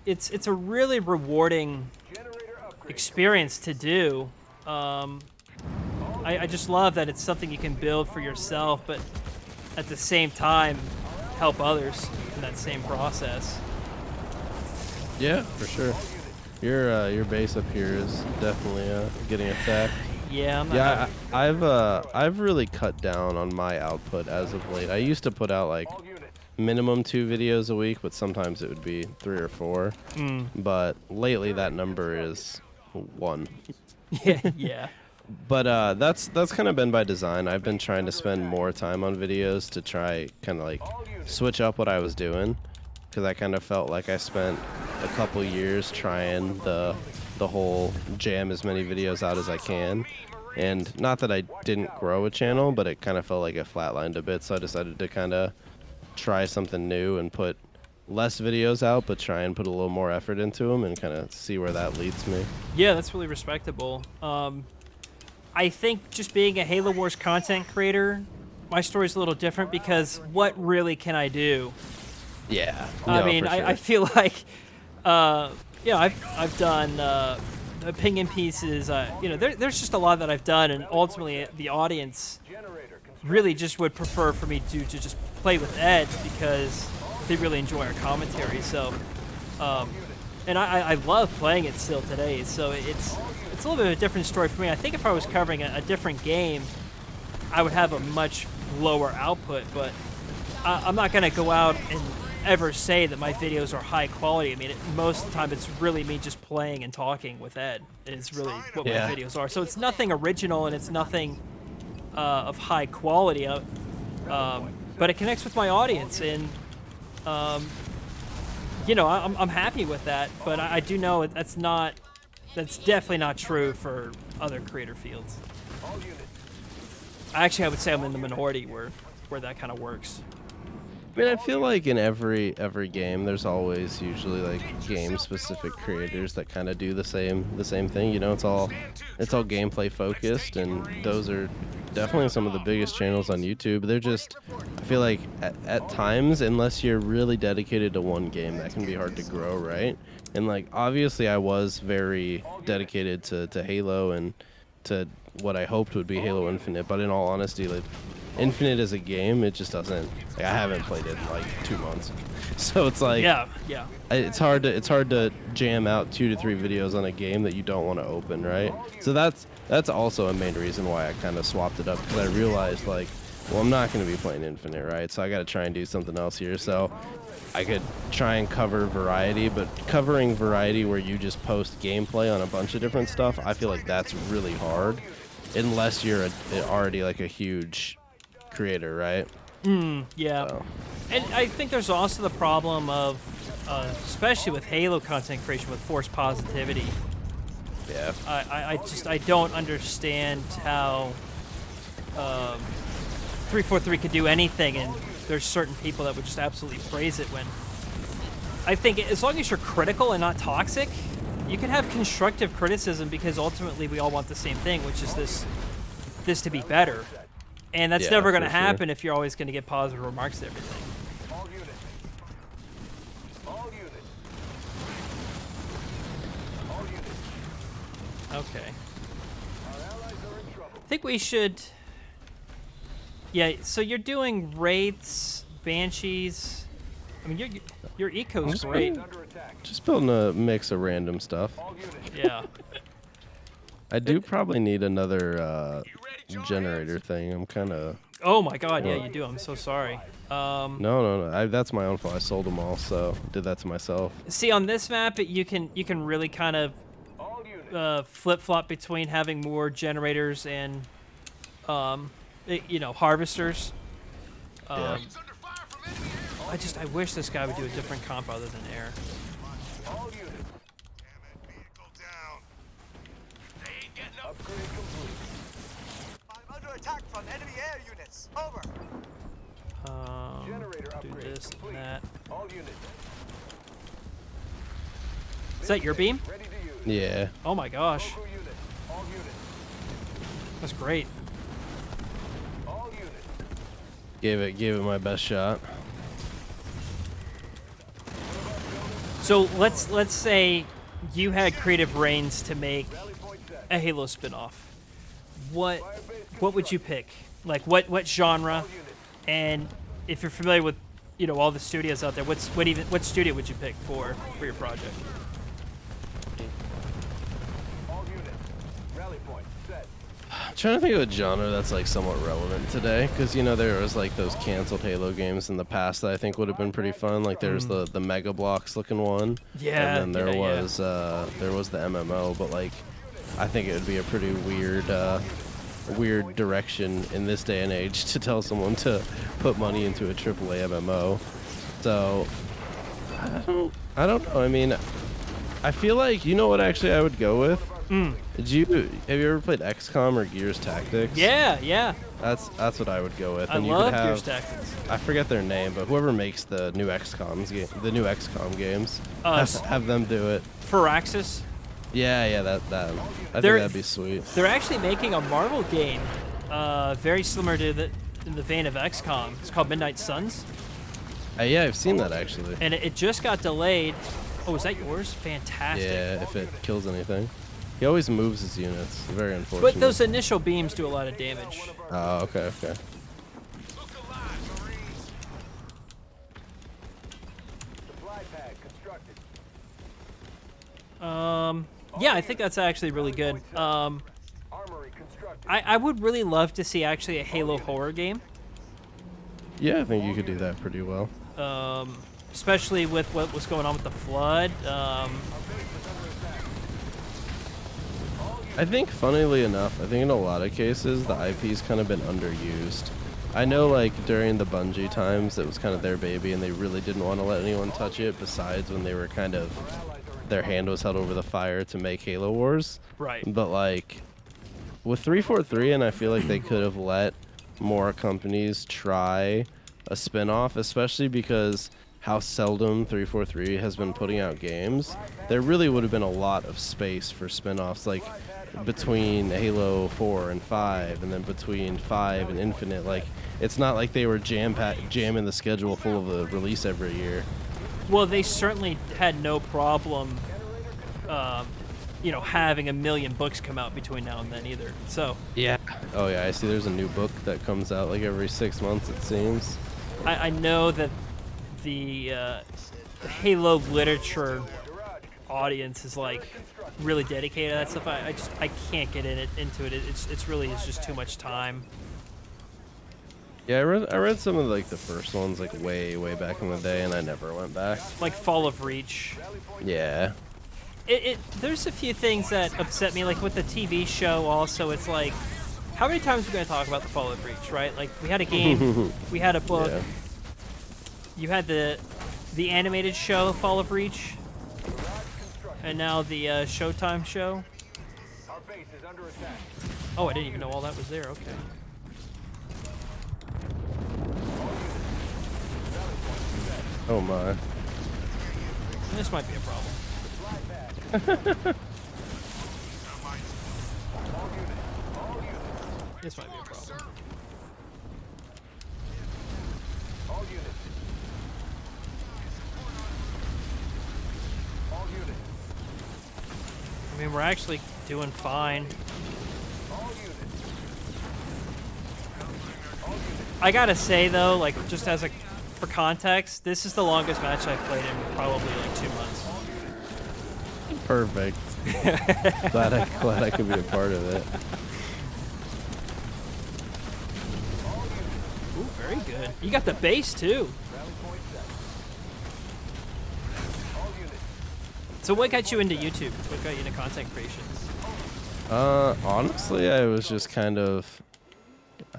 it's a really rewarding Generator upgrade. experience to do. I just love that it's something you can build for yourself, but at the same time help others in that same process. Yeah, for sure. Your base up here is definitely getting attacked. Yeah, I'm not Yeah, I've really cut down on my output as of late. I used to put out like All units. minimum 2 videos a week, but sometimes it would be 3 or 4. But lately that number is 1. yeah. But that's kind of been by design. I've been trying to spend more time on videos to try kind of like switch up what I was doing, because I kind of felt like I spent a couple years trying the whole jam as many videos out as I can. And not that I didn't grow a channel, but it kind of felt like it flatlined a bit, so I decided to kind of try something new and put less videos out, but try and put a little more effort into them and kind of see where that leads me. Yeah, that's really respectable. I think just being a Halo Wars content creator, my story's a little different because what really can I do? Yeah. I no, mean, for I sure. feel like, I've done opinion pieces. You know, there's just a lot that I've done, and ultimately the audience Generator really just would prefer for me to just play with Ed because they really enjoy our commentary. So, and I love playing it still today. So it's a little bit of a different story for me. I think if I was covering a different game, I would have a much lower output. But I'm not gonna go out and ever say that my videos are high quality. I mean, most of the time it's really me just playing and talking with Ed is really what Yeah. my videos are. So it's nothing original and it's nothing of high quality, but it connects with my audience, and you know, I'm happy with that. But I do know that's definitely not true for other creator fields. all units. Actually, I would say I'm in the minority where that kind of works. I mean, I feel like in every game, there's always usually like game-specific creators that kind of do the same thing. You know, it's all gameplay focused, and those are definitely some of the biggest channels on YouTube. They're just, I feel like at times, unless you're really dedicated to one game, that can be hard to grow, right? And like obviously, I was very dedicated to Halo and to what I hoped would be Halo Infinite, but in all honesty, like Infinite as a game, it just doesn't. Like, I haven't played it in like 2 months, so it's like Yeah. it's hard to jam out 2 to 3 videos on a game that you don't want to open, right? So that's also a main reason why I kind of swapped it up, because I realized like, well, I'm not going to be playing Infinite, right? So I got to try and do something else here. So I could try and cover variety, but covering variety where you just post gameplay on a bunch of different stuff, I feel like that's really hard, unless you're already like a huge creator, right? Yeah. So. And I think there's also the problem of, especially with Halo content creation, with forced positivity. Yeah. I don't understand how 343 could do anything, and there's certain people that would just absolutely praise it when. I think as long as you're critical and not toxic, you can have constructive criticism, because ultimately we all want the same thing, which is this to be better. And that's Yeah, never going to for sure. happen if you're always going to get positive remarks to everything. All units. All units. All units. Okay. Our allies are in trouble. I think we should. Yeah, so you're doing Wraiths, Banshees. I mean, your eco's great. Under attack. Just building a mix of random stuff. All units. Yeah. I do probably need another generator thing. I'm kind of Oh my God, yeah, you do. I'm so sorry. no. That's my own fault. I sold them all, so did that to myself. See, on this map, you can really kind of All units. flip-flop between having more generators and you know, harvesters. Yeah. I wish this guy would do a different comp other than air. All units. Damn it, vehicle down. Upgrade complete. I'm under attack from enemy air units. Over. Generator Do upgrade this complete. and that. All units. Is that your beam? Ready to use. Yeah. Oh my gosh, Local units. All units. that's great. All units. Gave it my best shot. So let's say you had creative reins to make Rally point set. a Halo spin-off. What would you pick? Like what genre? And if you're familiar with, you know, all the studios out there, what studio would you pick for your project? All units. Rally point set. I'm trying to think of a genre that's like somewhat relevant today, because you know there was like those canceled Halo games in the past that I think would have been pretty fun. Like there's the Mega Bloks looking one, Yeah, and then there yeah. was the MMO, but like I think it would be a pretty weird direction in this day and age to tell someone to put money into a AAA MMO. So I don't know. I mean, I feel like, you know what actually I would go with? Have you ever played XCOM or Gears Tactics? Yeah. That's what I would go with. I And you love could Gears have, Tactics. I forget their name, but whoever makes the new XCOM games, have them do it. Firaxis. Yeah, that. I think They're- that'd be sweet. They're actually making a Marvel game, very similar to in the vein of XCOM. It's called Midnight Suns, Yeah, I've seen that actually. and it just got delayed. Oh, is that yours? Fantastic. Yeah, if it kills anything. He always moves his units. Very unfortunate. But those initial beams do a lot of damage. Oh, okay. Look alive, Marines. Supply pad constructed. Yeah, I think that's actually really good. Armory constructed. I would really love to see actually a Halo horror game, Yeah, I think you could do that pretty well. especially with what was going on with the flood. I think, funnily enough, I think in a lot of cases the IP's kind of been underused. I know, like, during the Bungie times, it was kind of their baby, and they really didn't want to let anyone touch it, besides when they were kind of, their hand was held over the fire to make Halo Wars. Right. But, like, with 343, and I feel like they could have let more companies try a spin-off, especially because how seldom 343 has been putting out games, there really would have been a lot of space for spin-offs, like between Halo 4 and 5, and then between 5 and Infinite. Like, it's not like they were jamming the schedule full of a release every year. Well, they certainly had no problem, you know, having a million books come out between now and then either. So Yeah. Oh yeah, I see there's a new book that comes out like every 6 months, it seems. I know that the Halo literature audience is like really dedicated to that stuff. I can't get into it. It's really just too much time. Yeah, I read some of like the first ones like way back in the day, and I never went back. Like Fall of Reach. Yeah. There's a few things that upset me, like with the TV show. Also, it's like, how many times are we gonna talk about the Fall of Reach, right? Like we had a game, we had a book. Yeah. You had the animated show Fall of Reach, and now the Showtime show. Our base is under attack. Oh, I didn't even know all that was there. Okay. Oh my. This might be a problem. This might be a problem. All units. All units. I mean, we're actually doing fine. All units. I gotta say though, like just as for context, this is the longest match I've played in probably like 2 months. Perfect. glad I could be a part of it. Ooh, very good. You got the bass too. Rally point set. All units. So what got you into YouTube? What got you into content creation? Honestly, I was just kind of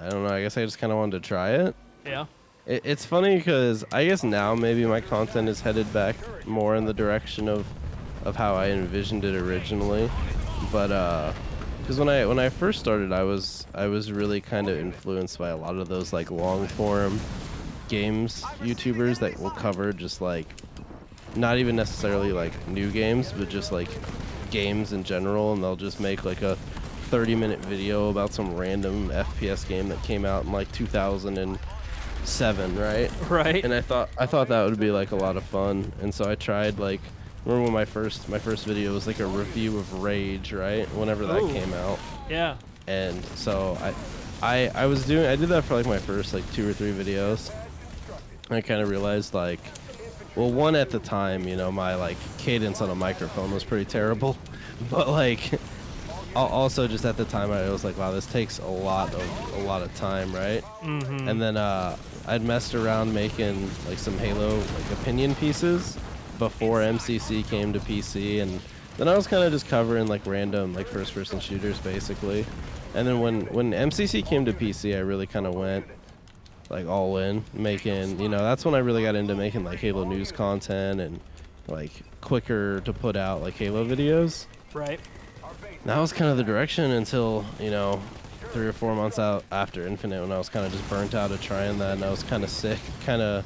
I don't know. I guess I just kind of wanted to try it. Yeah. It's funny because I guess now maybe my content is headed back more in the direction of how I envisioned it originally, but because when I first started, I was really kind of influenced by a lot of those like long form games YouTubers that will cover just like not even necessarily like new games, but just like games in general, and they'll just make like a 30-minute video about some random FPS game that came out in like 2007, right? Right. And I thought that would be like a lot of fun, and so I tried like. Remember when my first video was like a review of Rage, right? Whenever that came out. Yeah. And so I did that for like my first like 2 or 3 videos. I kind of realized like, well, one at the time, you know, my like cadence on a microphone was pretty terrible, but like also just at the time I was like, wow, this takes a lot of time, right? Mm-hmm. And then I'd messed around making like some Halo like opinion pieces before MCC came to PC, and then I was kind of just covering like random like first-person shooters basically. And then when MCC came to PC, I really kind of went like all in making, you know, that's when I really got into making like Halo news content and like quicker to put out like Halo videos. Right. That was kind of the direction until, you know, 3 or 4 months out after Infinite, when I was kind of just burnt out of trying that, and I was kind of sick, kind of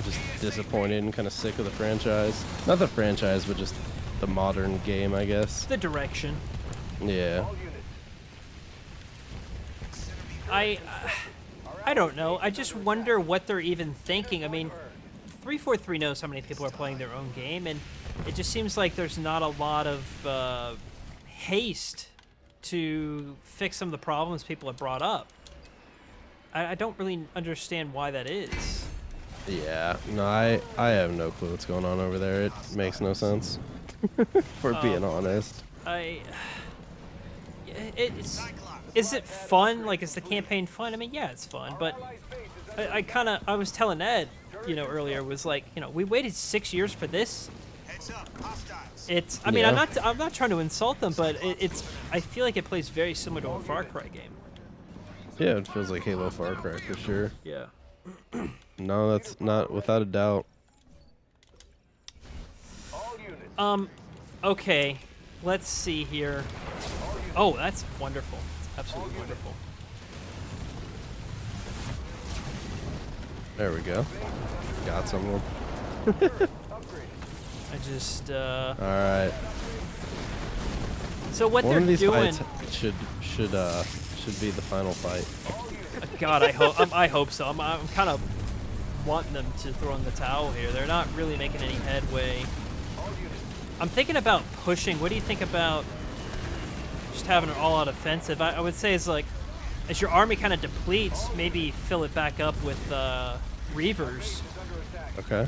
just disappointed and kind of sick of the franchise. Not the franchise, but just the modern game, I guess. The direction. Yeah. I don't know. I just wonder what they're even thinking. I mean, 343 knows how many people are playing their own game, and it just seems like there's not a lot of haste to fix some of the problems people have brought up. I don't really understand why that is. Yeah, no, I have no clue what's going on over there. It makes no sense, for being honest. Is it fun? Like, is the campaign fun? I mean, yeah, it's fun, but I was telling Ed, you know, earlier, was like, you know, we waited 6 years for this. Heads up, hostiles. I mean, Yeah. I'm not trying to insult them, but I feel like it plays very similar to a Far Cry game. Yeah, it feels like Halo Far Cry for sure. Yeah. No, that's not without a doubt. Okay, let's see here. Oh, that's wonderful. It's absolutely wonderful. There we go. Got someone. I just, All right. So what One they're of these doing... fights should be the final fight. God, I hope so. I'm kind of wanting them to throw in the towel here. They're not really making any headway. I'm thinking about pushing. What do you think about just having an all-out offensive? I would say is like, as your army kind of depletes, maybe fill it back up with Reavers. Okay.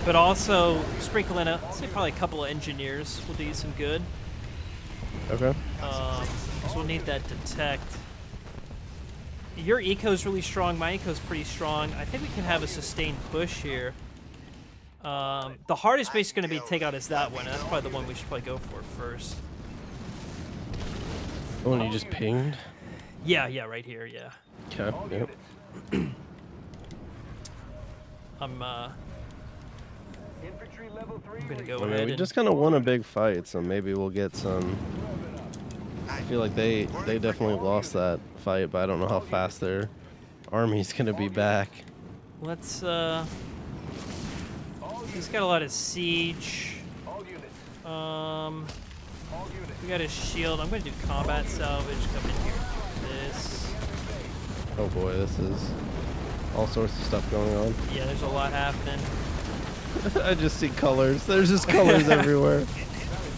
But also sprinkle in say probably a couple of engineers will do you some good. Okay. Because we'll need that detect. Your eco's really strong. My eco's pretty strong. I think we can have a sustained push here. The hardest base is going to be take out is that one. That's probably the one we should probably go for first. Oh, and you just pinged? Yeah, right here. Yeah. Okay. Yep. I'm gonna go I mean, ahead we and just kind of won a big fight, so maybe we'll get some. I feel like they definitely lost that fight, but I don't know how fast their army's gonna be back. let's. He's got a lot of siege. We got his shield. I'm gonna do combat salvage. Come in here. This. Oh boy, this is all sorts of stuff going on. Yeah, there's a lot happening. I just see colors. There's just colors everywhere.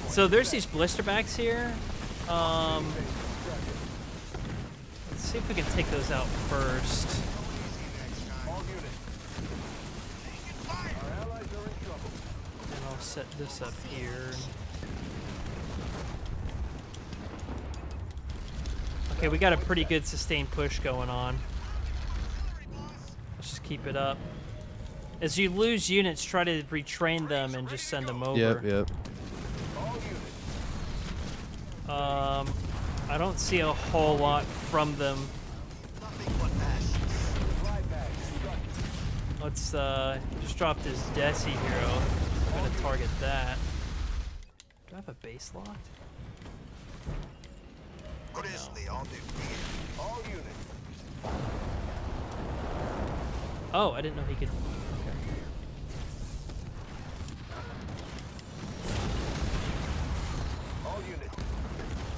So there's these blisterbacks here. Let's see if we can take those out first. And I'll set this up here. Okay, we got a pretty good sustained push going on. Let's just keep it up. As you lose units, try to retrain them and just send them over. Yep. I don't see a whole lot from them. Nothing but ashes. Supply pad constructed. Let's just drop this Desi hero. I'm gonna target that. Do I have a base locked? Grizzly on the field. All units. Oh, I didn't know he could. Okay. All units.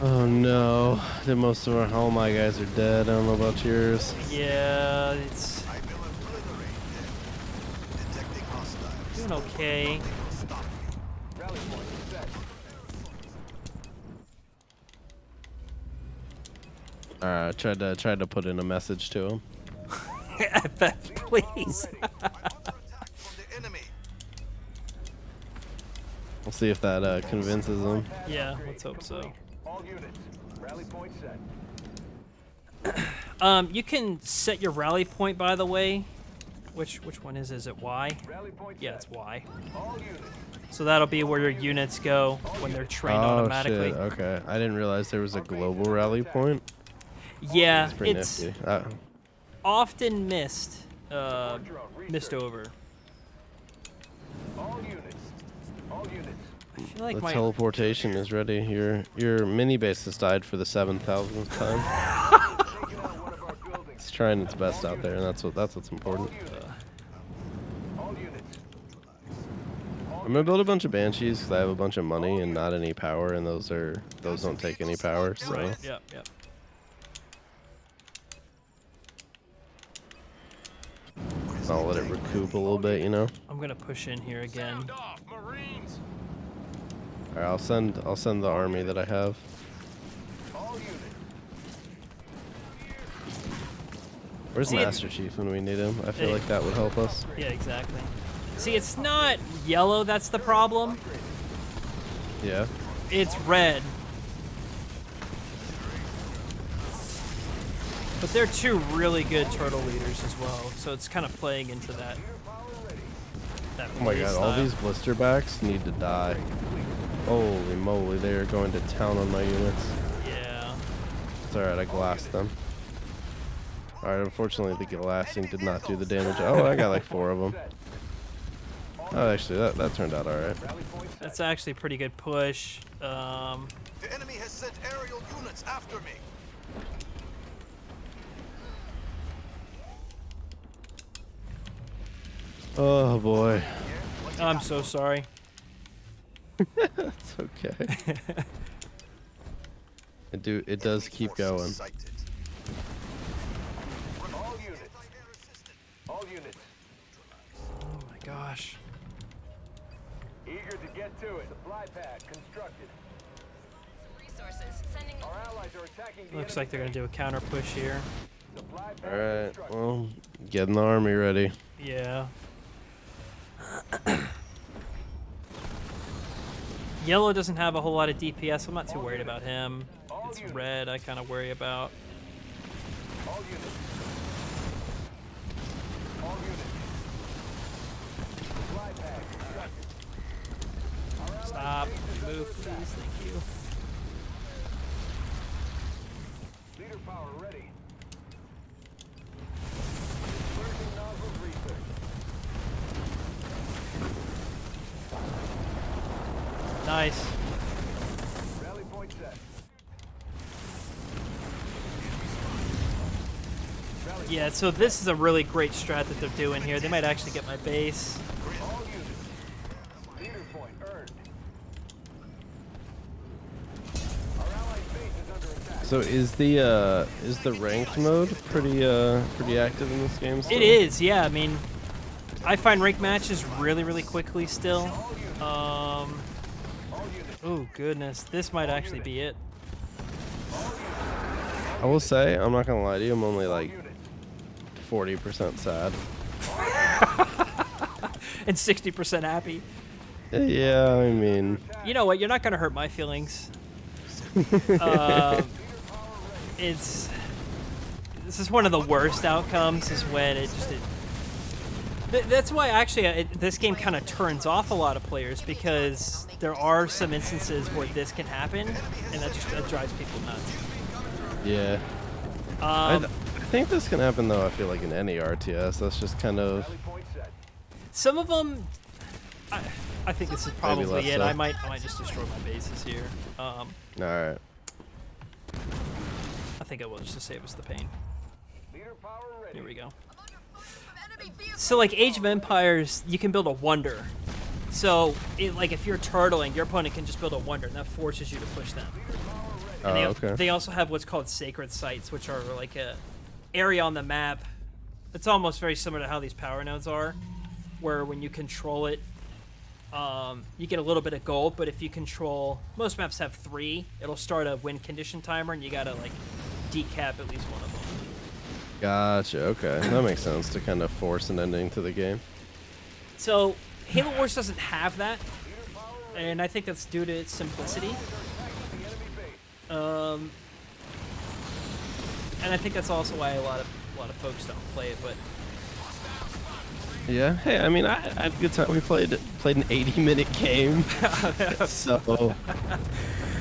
Oh no. Then most of our Hell My guys are dead. I don't know about yours. Yeah, it's I will obliterate them. Detecting hostiles. doing okay. Nothing will stop me. Rally point set. Alright, tried to put in a message to him. FF, please. I'm under attack from the enemy. We'll see if that convinces him. Yeah, let's hope so. All units. Rally point set. You can set your rally point, by the way. Which one is? Is it Y? Rally point Yeah, set. it's Y. All units. So that'll be where your units go when they're trained Oh automatically. shit, okay. I didn't realize there was a global rally point. Yeah, It's pretty it's nifty. often missed over. All units. All units. I feel like The my teleportation is ready. Your mini base has died for the 7,000th time. Taking out one of our buildings. It's trying its best out there, and that's what's important. All units. I'm gonna build a bunch of Banshees because I have a bunch of money and not any power, and those don't take any power. So right. Yep. Yep. I'll let it recoup a little bit, you know. I'm gonna push in here again. Alright, I'll send the army that I have. All units. Where's See, it's- Master Chief when we need him? I feel Hey. like that would help us. Yeah, exactly. See, it's not yellow that's the problem. Yeah. It's red. But they're two really good turtle leaders as well, so it's kind of playing into that. Oh my god, all these blister backs need to die. Holy moly, they are going to town on my units. Yeah. It's alright, I glassed them. Alright, unfortunately the glassing did not do the damage. Oh, I got like 4 of them. Oh, actually, that turned out alright. That's actually a pretty good push. The enemy has sent aerial units after me. Oh boy. I'm so sorry. It's okay. It does keep going. Sighted. All units. All units. Oh my gosh. Eager to get to it. Supply pad constructed. Resources. Sending. Our allies are attacking the Looks enemy like they're gonna do a counter push here. base. Supply pad Alright, constructed. well, getting the army ready. Yeah. Yellow doesn't have a whole lot of DPS. I'm not too worried about him. It's red I kind of worry about. All units. All units. Supply pad constructed. Our allies' Stop. base is under Move, attack. please. Thank you. Leader power ready. Dispersing nozzles research. Nice. Rally point set. Rally Yeah, so this is a really great strat that they're doing here. They might actually get my base. all units. Leader point earned. Our allies' base is under attack. So is the ranked mode pretty active in this game still? It is, yeah. I mean, I find rank matches really quickly still. Oh goodness, this might actually be it. I will say, I'm not gonna lie to you, I'm only like 40% sad. And 60% happy. Yeah, I mean, You know what? You're not gonna hurt my feelings. This is one of the worst outcomes. Is when it just. That's why actually this game kind of turns off a lot of players, because there are some instances where this can happen, and that drives people nuts. Yeah. I think this can happen though. I feel like in any RTS, that's just kind of. Rally point set. Some of them, I think this is probably less it. so. I might just destroy my bases here. All right. I think I will just to save us the pain. Leader power ready. Here we go. So like Age of Empires, you can build a wonder. So like if you're turtling, your opponent can just build a wonder, and that forces you to push them. And Okay. they also have what's called sacred sites, which are like a area on the map. It's almost very similar to how these power nodes are, where when you control it, you get a little bit of gold. But if you control, most maps have 3. It'll start a win condition timer, and you gotta like decap at least one of them. Gotcha. Okay, that makes sense to kind of force an ending to the game. So Halo Wars doesn't have that, and I think that's due to its simplicity. And I think that's also why a lot of folks don't play it. But Yeah. Hey, I mean, I had a good time. We played an 80-minute game, so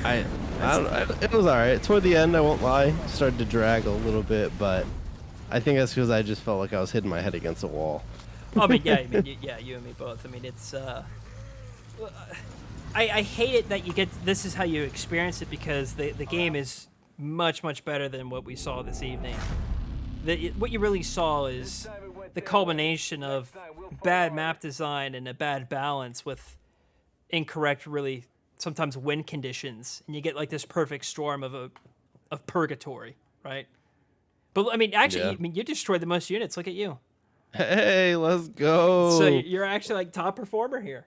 I don't know. It was all right. Toward the end, I won't lie, started to drag a little bit, but I think that's because I just felt like I was hitting my head against a wall. I mean, yeah, you and me both. I mean, it's I hate it that you get this is how you experience it, because the game is much better than what we saw this evening. What you really saw is the culmination of bad map design and a bad balance with incorrect, really sometimes win conditions, and you get like this perfect storm of purgatory, right? But I mean, actually, Yeah. I mean, you destroyed the most units. Look at you. Hey, let's go. So you're actually like top performer here.